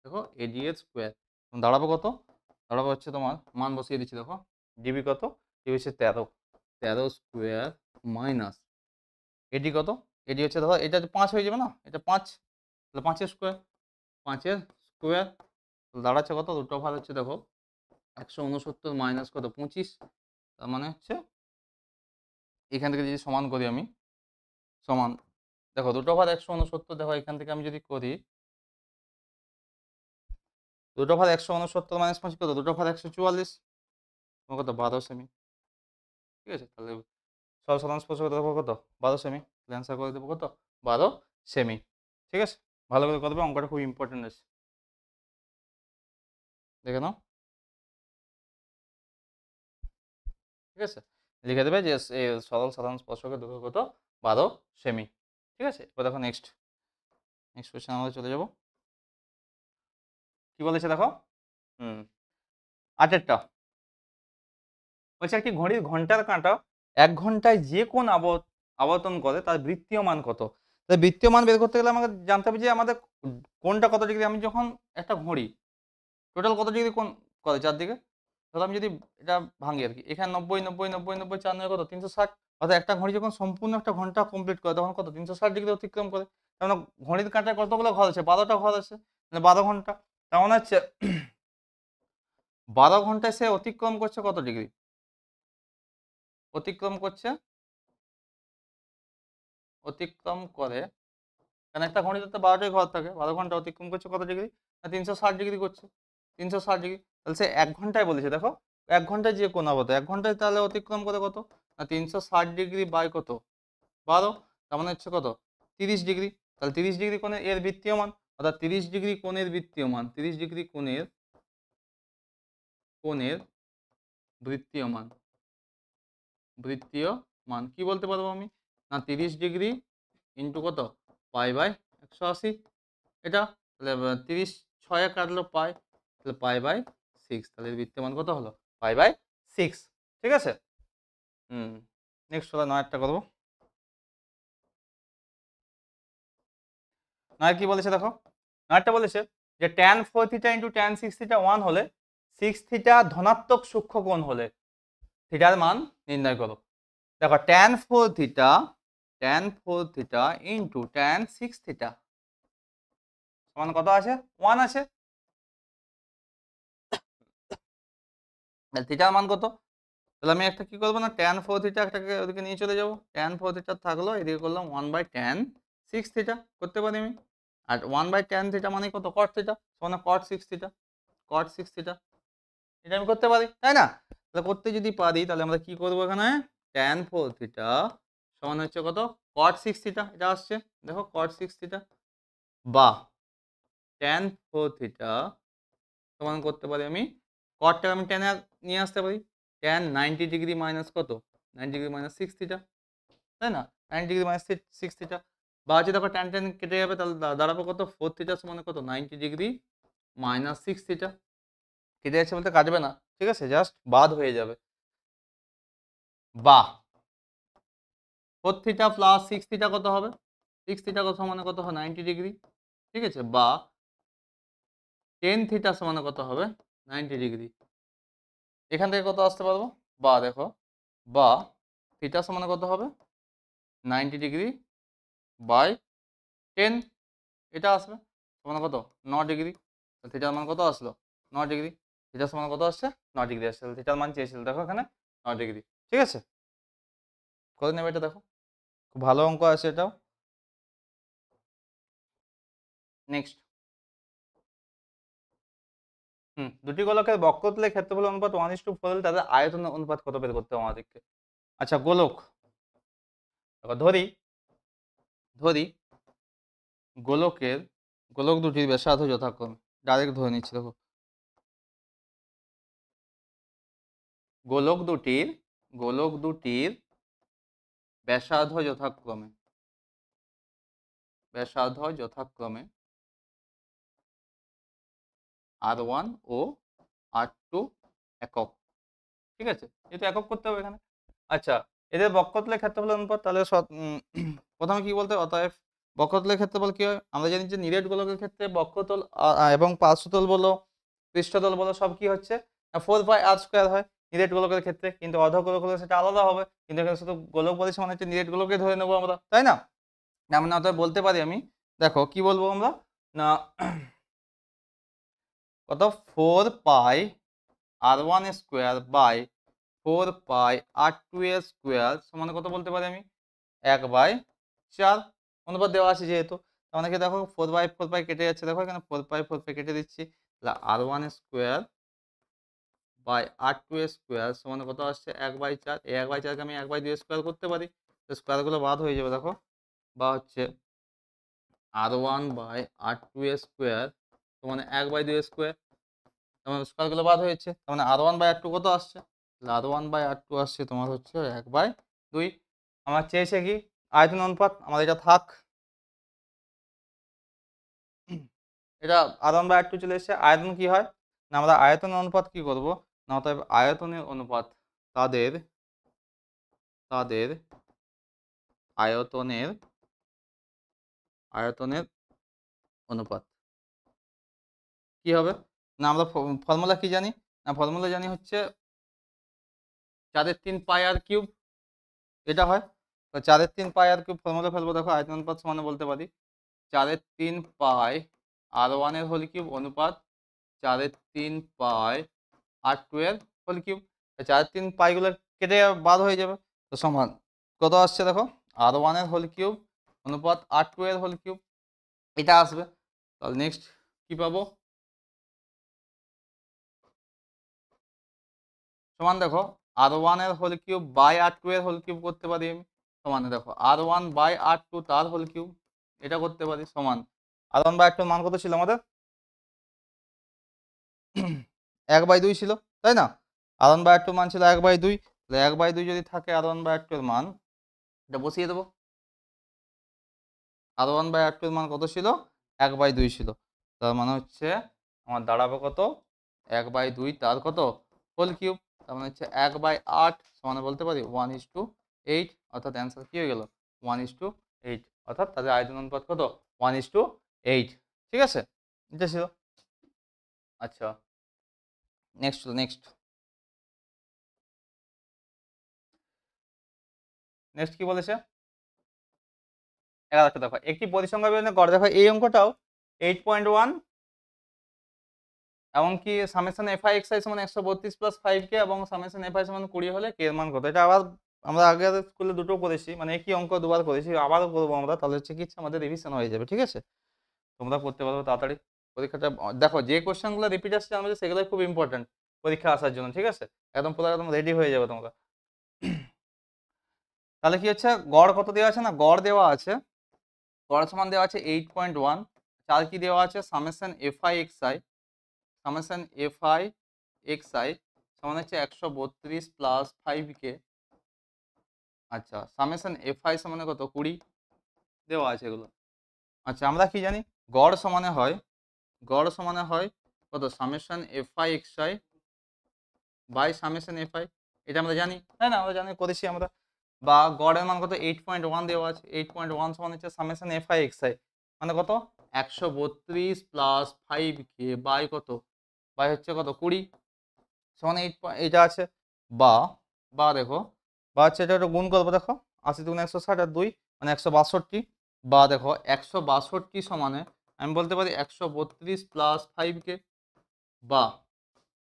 Speaker 1: দেখো এডি এর স্কোয়ার দাঁড়াবো কত, দাঁড়াবো হচ্ছে তোমার মান বসিয়ে দিচ্ছি, দেখো ডিবি কত, ডিবি হচ্ছে 13, 13 স্কোয়ার মাইনাস এডি কত, এডি হচ্ছে ধরো এটা 5 হয়ে যাবে না, এটা 5, তাহলে 5 এর স্কোয়ার, 5 এর স্কোয়ার দাঁড়াচ্ছে কত, দুটো ভাগ হচ্ছে দেখো 169 মাইনাস কত 25, তার মানে হচ্ছে এখান থেকে যদি সমান করি আমি, সমান দেখো দুটো ভাগ 169, দেখো এখান থেকে আমি যদি করি দুটো ভাগ 169 মাইনাস 5 কত, দুটো ভাগ 144, কত 12 সেমি, ঠিক আছে। তাহলে সরল সাধারণ স্পর্শক দেখো কত 12 সেমি, অ্যান্সার করে দেবো কত 12 সেমি, ঠিক আছে। ভালো করে করবে, অঙ্কটা খুব ইম্পর্টেন্ট আছে, দেখে নাও, ঠিক আছে। লিখে দেবে যে সরল সাধারণ স্পর্শকের দৈর্ঘ্য কত 12 সেমি, ঠিক আছে। এবার দেখো নেক্সট কোয়েশ্চেন আমরা চলে যাব, কি বলেছে দেখো, হুম 8টা বলছে একটি ঘড়ির ঘন্টার কাঁটা 1 ঘন্টায় যে কোন আবর্তন করে তার বৃত্তীয় মান কত। তাই বৃত্তীয় মান বের করতে গেলে আমাকে জানতে হবে যে আমাদের কোনটা কত ডিগ্রি, আমি যখন একটা ঘড়ি টোটাল কত ডিগ্রি কোণ করে চারদিকে, ধরো আমি যদি এটা ভাঙি আর কি, এখানে 90 4 9 কত 360, অর্থাৎ একটা ঘড়ি যখন সম্পূর্ণ একটা ঘন্টা কমপ্লিট করে তখন কত 360 ডিগ্রি অতিক্রম করে, তার মানে ঘড়ির কাঁটায় কতগুলো ঘর আছে 12টা ঘর আছে, মানে 12 ঘন্টা, তার মানে হচ্ছে 12 ঘন্টায় সে অতিক্রম করছে কত ডিগ্রি, অতিক্রম করছে, অতিক্রম করে কারণ একটা ঘড়িতে তো 12টাই ঘর থাকে, 12 ঘন্টা অতিক্রম করছে কত ডিগ্রি, না 360 ডিগ্রি করছে, 360 ডিগ্রি। তাহলে সে 1 ঘন্টায় বলেছে, দেখো 1 ঘন্টায় যে কোণ হবে, 1 ঘন্টায় তাহলে অতিক্রম করে কত, না 360 ডিগ্রি বাই কত, 12, তার মানে হচ্ছে কত, 30 ডিগ্রি। তাহলে 30 ডিগ্রি কোণের এর বৃত্তীয় মান, অর্থাৎ 30 ডিগ্রি কোণের বৃত্তীয় মান, 30 ডিগ্রি কোণের বৃত্তীয় মান, বৃত্তীয় মান কি বলতে পারবো আমি, না 30 ডিগ্রি ইন্টু কত, পাই বাই 180, এটা তাহলে 30 6 কাটলো পাই, তাহলে পাই বাই 6, তাহলে এর বৃত্তীয় মান কত হলো, পাই বাই 6। ঠিক আছে। নেক্সট হলো 9 করবো। 9 কি বলেছে দেখো, 9 বলেছে যে tan 4 theta into tan 6 theta 1 হলে 6 থিটা ধনাত্মক সূক্ষ্ম কোণ হলে থিটার মান নির্ণয় করো। দেখো tan 4 theta into tan 6 theta সমান কত আছে, 1 আছে। তাহলে থিটার মান কত, তাহলে আমি একটা কি করবো না tan 4 থিটা একটাকে ওদিকে নিয়ে চলে যাবো, tan 4 থিটা থাকলো, এদিকে করলাম 1 বাই tan 6 থিটা করতে পারি আমি। আর 1 বাই tan থিটা মানে কত, cot থিটা সমান cot 6 থিটা, cot 6 থিটা, এটা আমি করতে পারি, তাই না? তাহলে করতে যদি পারি তাহলে আমরা কি করবো এখানে, tan 4 থিটা সমান হচ্ছে কত, cot 6 থিটা, এটা আসছে দেখো cot 6 থিটা, বা tan 4 থিটা সমান করতে পারি আমি, cotটাকে আমি tan নিয়ে আসতে পারি, tan 90 ডিগ্রি মাইনাস কত, 90 ডিগ্রি মাইনাস 6 থিটা, তাই না, 90 ডিগ্রি মাইনাস 6 থিটা, বা হচ্ছে দেখো tan tan কেটে যাবে, তাহলে দাঁড়াবে কত, 4 থিটা সমান কত, 90 ডিগ্রি মাইনাস 6 থিটা, কেটে যাচ্ছে বলতে কাটবে না, ঠিক আছে, জাস্ট বাদ হয়ে যাবে, বা 4 থিটা প্লাস 6 থিটা কত হবে, 6 থিটা কত সমান কত হয়, 90 ডিগ্রি, ঠিক আছে, বা 10 থিটা সমান কত হবে, 90 ডিগ্রি। এখান থেকে কত আসতে পারবো, বা দেখো, বা থিটা সমান কত হবে, 90 ডিগ্রি বাই 10, এটা আসবে সমান কত, 9 ডিগ্রি। থিটার মান কত আসলো, 9 ডিগ্রি, থিটার সমান কত আসছে, 9 ডিগ্রি আসছে, থিটার মান চেয়েছিল দেখো এখানে 9 ডিগ্রি, ঠিক আছে, করে নেবে এটা, দেখো খুব ভালো অঙ্ক আছে এটাও। নেক্সট, দুটি গোলকের বক্রতলের ক্ষেত্রফল অনুপাত 1:4 হলে তাদের আয়তন অনুপাত কত বের করতে হবে আমাদেরকে। আচ্ছা গোলক, ধরি গোলক দুটির ব্যাসার্ধ যথাক্রমে, ডাইরেক্ট ধরে নিচ্ছি দেখো, গোলক দুটির ব্যাসার্ধ যথাক্রমে R1 ও R2 একক, ঠিক আছে, যেহেতু একক করতে হবে এখানে। আচ্ছা এদের বক্রতলের ক্ষেত্রফল অনুপাত, তাহলে প্রথমে কি বলতে, অতএব বক্রতলের ক্ষেত্রফল কি হয়, আমরা জানি যে নিরেট গোলকের ক্ষেত্রে বক্রতল এবং পার্শ্বতল বলো পৃষ্ঠতল বলো সব কি হচ্ছে, 4πr² হয় নিরেট গোলকের ক্ষেত্রে, কিন্তু অর্ধ গোলক হলে সেটা আলাদা হবে, কিন্তু এখানে শুধু গোলক বলেছে মানে হচ্ছে নিরেট গোলকে ধরে নেবো আমরা, তাই না? মানে অতএব বলতে পারি আমি, দেখো কি বলবো আমরা, না কত, 4πr1² বাই 4πr2² সমান কত বলতে পারি আমি, 1/4 অনুপাত দেওয়া আছে যেহেতু, আমাকে দেখো 4/4 কেটে যাচ্ছে, দেখো এখানে 4π কেটে দিচ্ছি, তাহলে R1² বাই R2² সমান কত আসছে, 1/4, এই 1/4 কে আমি 1/2² করতে পারি, তো স্কোয়ারগুলো বাদ হয়ে যাবে দেখো, বা হচ্ছে R1 বাই R2² সমান 1/2², তোমার স্কোয়ারগুলো বাদ হয়েছে, তার মানে R1/R2 কত আসছে, R1/R2 আসছে তোমার হচ্ছে 1/2। আমার চেয়েছে কি আয়তন অনুপাত, আমার এটা থাক, এটা R1/R2 চলে এসেছে, আয়তন কি হয় না, আমরা আয়তন অনুপাত কি করব না, অতএব আয়তনের অনুপাত, তাদের আয়তনের অনুপাত কি হবে না, আমরা ফর্মুলা কি জানি না, ফর্মুলা জানি হচ্ছে 4/3πr3, এটা হয়, তো 4/3πr3 ফর্মুলা ফেলবো, দেখো আয়তন অনুপাত সমান বলতে পারি 4/3πr1 এর হোল কিউব অনুপাত 4/3πr2 এর হোল কিউব, 4/3 গুলো কেটে বাদ হয়ে যাবে, তো সমান কত আসছে দেখো, R1 এর হোল কিউব অনুপাত R2 এর হোল কিউব, এটা আসবে। তাহলে নেক্সট কি পাবো, সমান দেখো R1 এর হোল কিউব বাই R2 এর হোল কিউব করতে পারি আমি, সমান দেখো R1 বাই R2 তার হোল কিউব, এটা করতে পারি, সমান R1 বাই R2 এর মান কত ছিল আমাদের 1/2 ছিল, তাই না? R1 বাই R2 এর মান ছিল 1/2, তাহলে 1/2 যদি থাকে R1 বাই R2 এর মান, এটা বসিয়ে দেবো। R1 বাই R2 এর মান কত ছিল, 1/2 ছিল, তার মানে হচ্ছে আমার দাঁড়াবে কত 1/2 তার কত হোল কিউব, তার মানে হচ্ছে 1/8 সমান বলতে পারি 1:8, অর্থাৎ অ্যান্সার কি হয়ে গেল 1:8, অর্থাৎ তাদের আয়তন অনুপাত কত 1:8, ঠিক আছে, এটা ছিল। আচ্ছা নেক্সট নেক্সট নেক্সট কি বলেছে 11টা দেখো, একটি পরিসংখ্যা বিবরণের গড়, দেখো এই অঙ্কটাও 8.1, এমনকি সামেশন এফআই এক্স আই সমান 132 প্লাস 5k এবং সামেশন এফআই সমান 20 হলে কে এর মান কত, এটা আবার আমরা আগে স্কুলে দুটো করেছি, মানে একই অঙ্ক দুবার করেছি, আবারও করবো আমরা, তাহলে হচ্ছে কি আমাদের রিভিশন হয়ে যাবে, ঠিক আছে, তোমরা করতে পারবে তাড়াতাড়ি পরীক্ষাটা। দেখো যে কোশ্চেনগুলো রিপিট আসছে আমাদের সেগুলোই খুব ইম্পর্টেন্ট পরীক্ষা আসার জন্য, ঠিক আছে, একদম পুরো একদম রেডি হয়ে যাবে তোমরা। তাহলে কি হচ্ছে গড় কত দেওয়া আছে না, গড় দেওয়া আছে, গড় সমান দেওয়া আছে 8.1, চার কি দেওয়া আছে summation F I X I, summation F I X I সমান হচ্ছে 132 প্লাস 5k, আচ্ছা সামেশন এফআই সমানে কত 20 দেওয়া আছে এগুলো। আচ্ছা আমরা কি জানি গড় সমানে হয়, গড় সমানে হয় কত summation F I X I by summation F I, এটা আমরা জানি, তাই না, আমরা জানি করেছি আমরা, বা গড়ের মান কত 8.1 দেওয়া আছে, 8.1 সমান হচ্ছে সামেশন এফআই এক্স আই মানে কত 132 প্লাস 5k বাই কত, বাই হচ্ছে কত 20 সমান 8, এটা আছে, বা বা দেখো বা হচ্ছে এটা একটু গুণ করবো, দেখো 80 দুগুণ 160 আর 2 মানে 162, বা দেখো 162 সমানে আমি বলতে পারি 132 প্লাস 5k, বা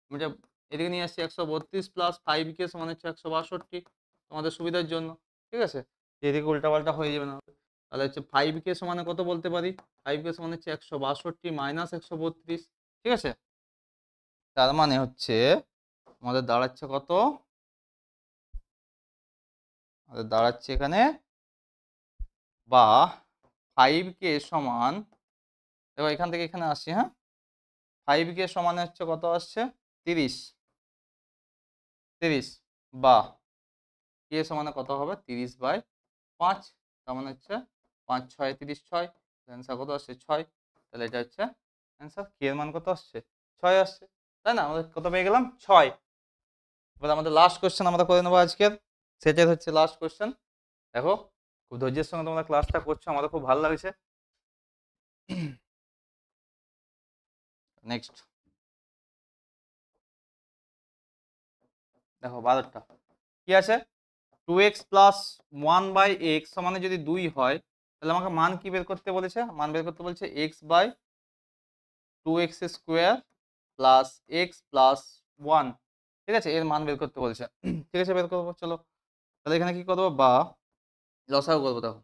Speaker 1: আমি এটা এদিকে নিয়ে আসছি 132 প্লাস 5k সমান হচ্ছে 162 তোমাদের সুবিধার জন্য, ঠিক আছে, এদিকে উল্টাপাল্টা হয়ে যাবে না, তাহলে হচ্ছে 5k সমানে কত বলতে পারি, 5k সমান হচ্ছে 162 মাইনাস 132, ঠিক আছে, তার মানে হচ্ছে আমাদের দাঁড়াচ্ছে কত, আমাদের দাঁড়াচ্ছে এখানে বা 5k সমান, দেখো এখান থেকে এখানে আসছি, হ্যাঁ 5k সমান হচ্ছে কত আসছে 30, বা k সমানে কত হবে 30/5, তার মানে হচ্ছে 5 6 30 6, অ্যান্সার কত আসছে 6, তাহলে এটা হচ্ছে অ্যান্সার, k এর মান কত আসছে 6 আসছে, তাই না, আমাদের কত পেয়ে গেলাম 6। এবার আমাদের লাস্ট কোশ্চেন আমরা করে নেবো আজকের, সেটাই হচ্ছে লাস্ট কোশ্চেন। দেখো খুব ধৈর্যের সঙ্গে তোমরা ক্লাসটা করছো, আমাদের খুব ভালো লাগছে। নেক্সট দেখো 12টা কি আছে, 2x প্লাস 1/x সমানে যদি 2 হয় তাহলে আমাকে মান কি বের করতে বলেছে, মান বের করতে বলছে x by 2x square plus x plus 1, ঠিক আছে, এর মান বের করতে বলছে, ঠিক আছে বের করবো চলো, তাহলে এখানে কি করবো বা লসাগু করবো, দেখো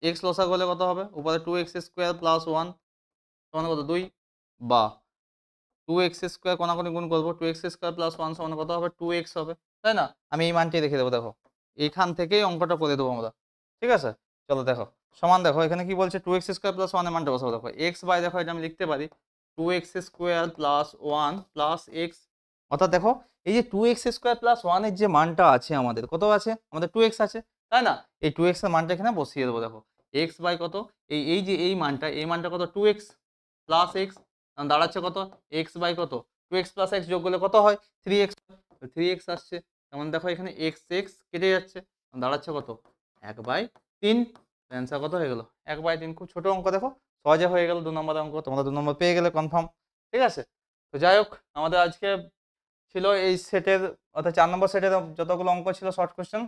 Speaker 1: x লসাগু হলে কত হবে, উপরে 2x স্কোয়ার প্লাস 1 সমান কত 2, বা 2x স্কোয়ার কোনাকুনি গুণ করবো, 2x স্কোয়ার প্লাস 1 সমান কত হবে 2x হবে, তাই না, আমি এই মানটি রেখে দেবো, দেখো এইখান থেকেই অঙ্কটা করে দেবো আমরা, ঠিক আছে, চলো দেখো সমান, দেখো এখানে কি বলছে 2x স্কোয়ার প্লাস 1 এর মানটা বসাবো, দেখো x বাই দেখো এটা আমি লিখতে পারি 2x square plus 1 plus x, অর্থাৎ দেখো এই যে 2x স্কোয়ার প্লাস 1 এর যে মানটা আছে আমাদের কত আছে, আমাদের 2x আছে, তাই না, এই 2x এর মানটা এখানে বসিয়ে দেবো, দেখো x বাই কত এই যে এই মানটা কত 2x প্লাস x, দাঁড়াচ্ছে কত x বাই কত 2x প্লাস x যোগ করলে কত হয় 3x, 3x আসছে, যেমন দেখো এখানে x x কেটে যাচ্ছে, দাঁড়াচ্ছে কত 1/3, অ্যান্সার কত হয়ে গেল 1/3, খুব ছোট অঙ্ক, দেখো সহজে হয়ে গেল 2 নম্বর অঙ্ক, তোমরা 2 নম্বর পেয়ে গেলে কনফার্ম, ঠিক আছে। তো যাই হোক আমাদের আজকে ছিল এই সেটের, অর্থাৎ 4 নম্বর সেটের যতগুলো অঙ্ক ছিল শর্ট কোশ্চেন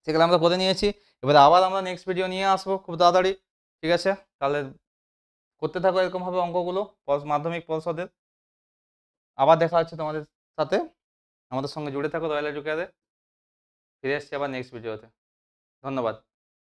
Speaker 1: সেগুলো আমরা করে নিয়েছি, এবারে আবার আমরা নেক্সট ভিডিও নিয়ে আসবো খুব তাড়াতাড়ি, ঠিক আছে, তাহলে করতে থাকো এরকমভাবে অঙ্কগুলো মাধ্যমিক পর্ষদের, আবার দেখা হচ্ছে তোমাদের সাথে, আমাদের সঙ্গে জুড়ে থাকো রয়্যাল এডুকেয়ারে, ফিরে আসছি আবার নেক্সট ভিডিওতে, ধন্যবাদ।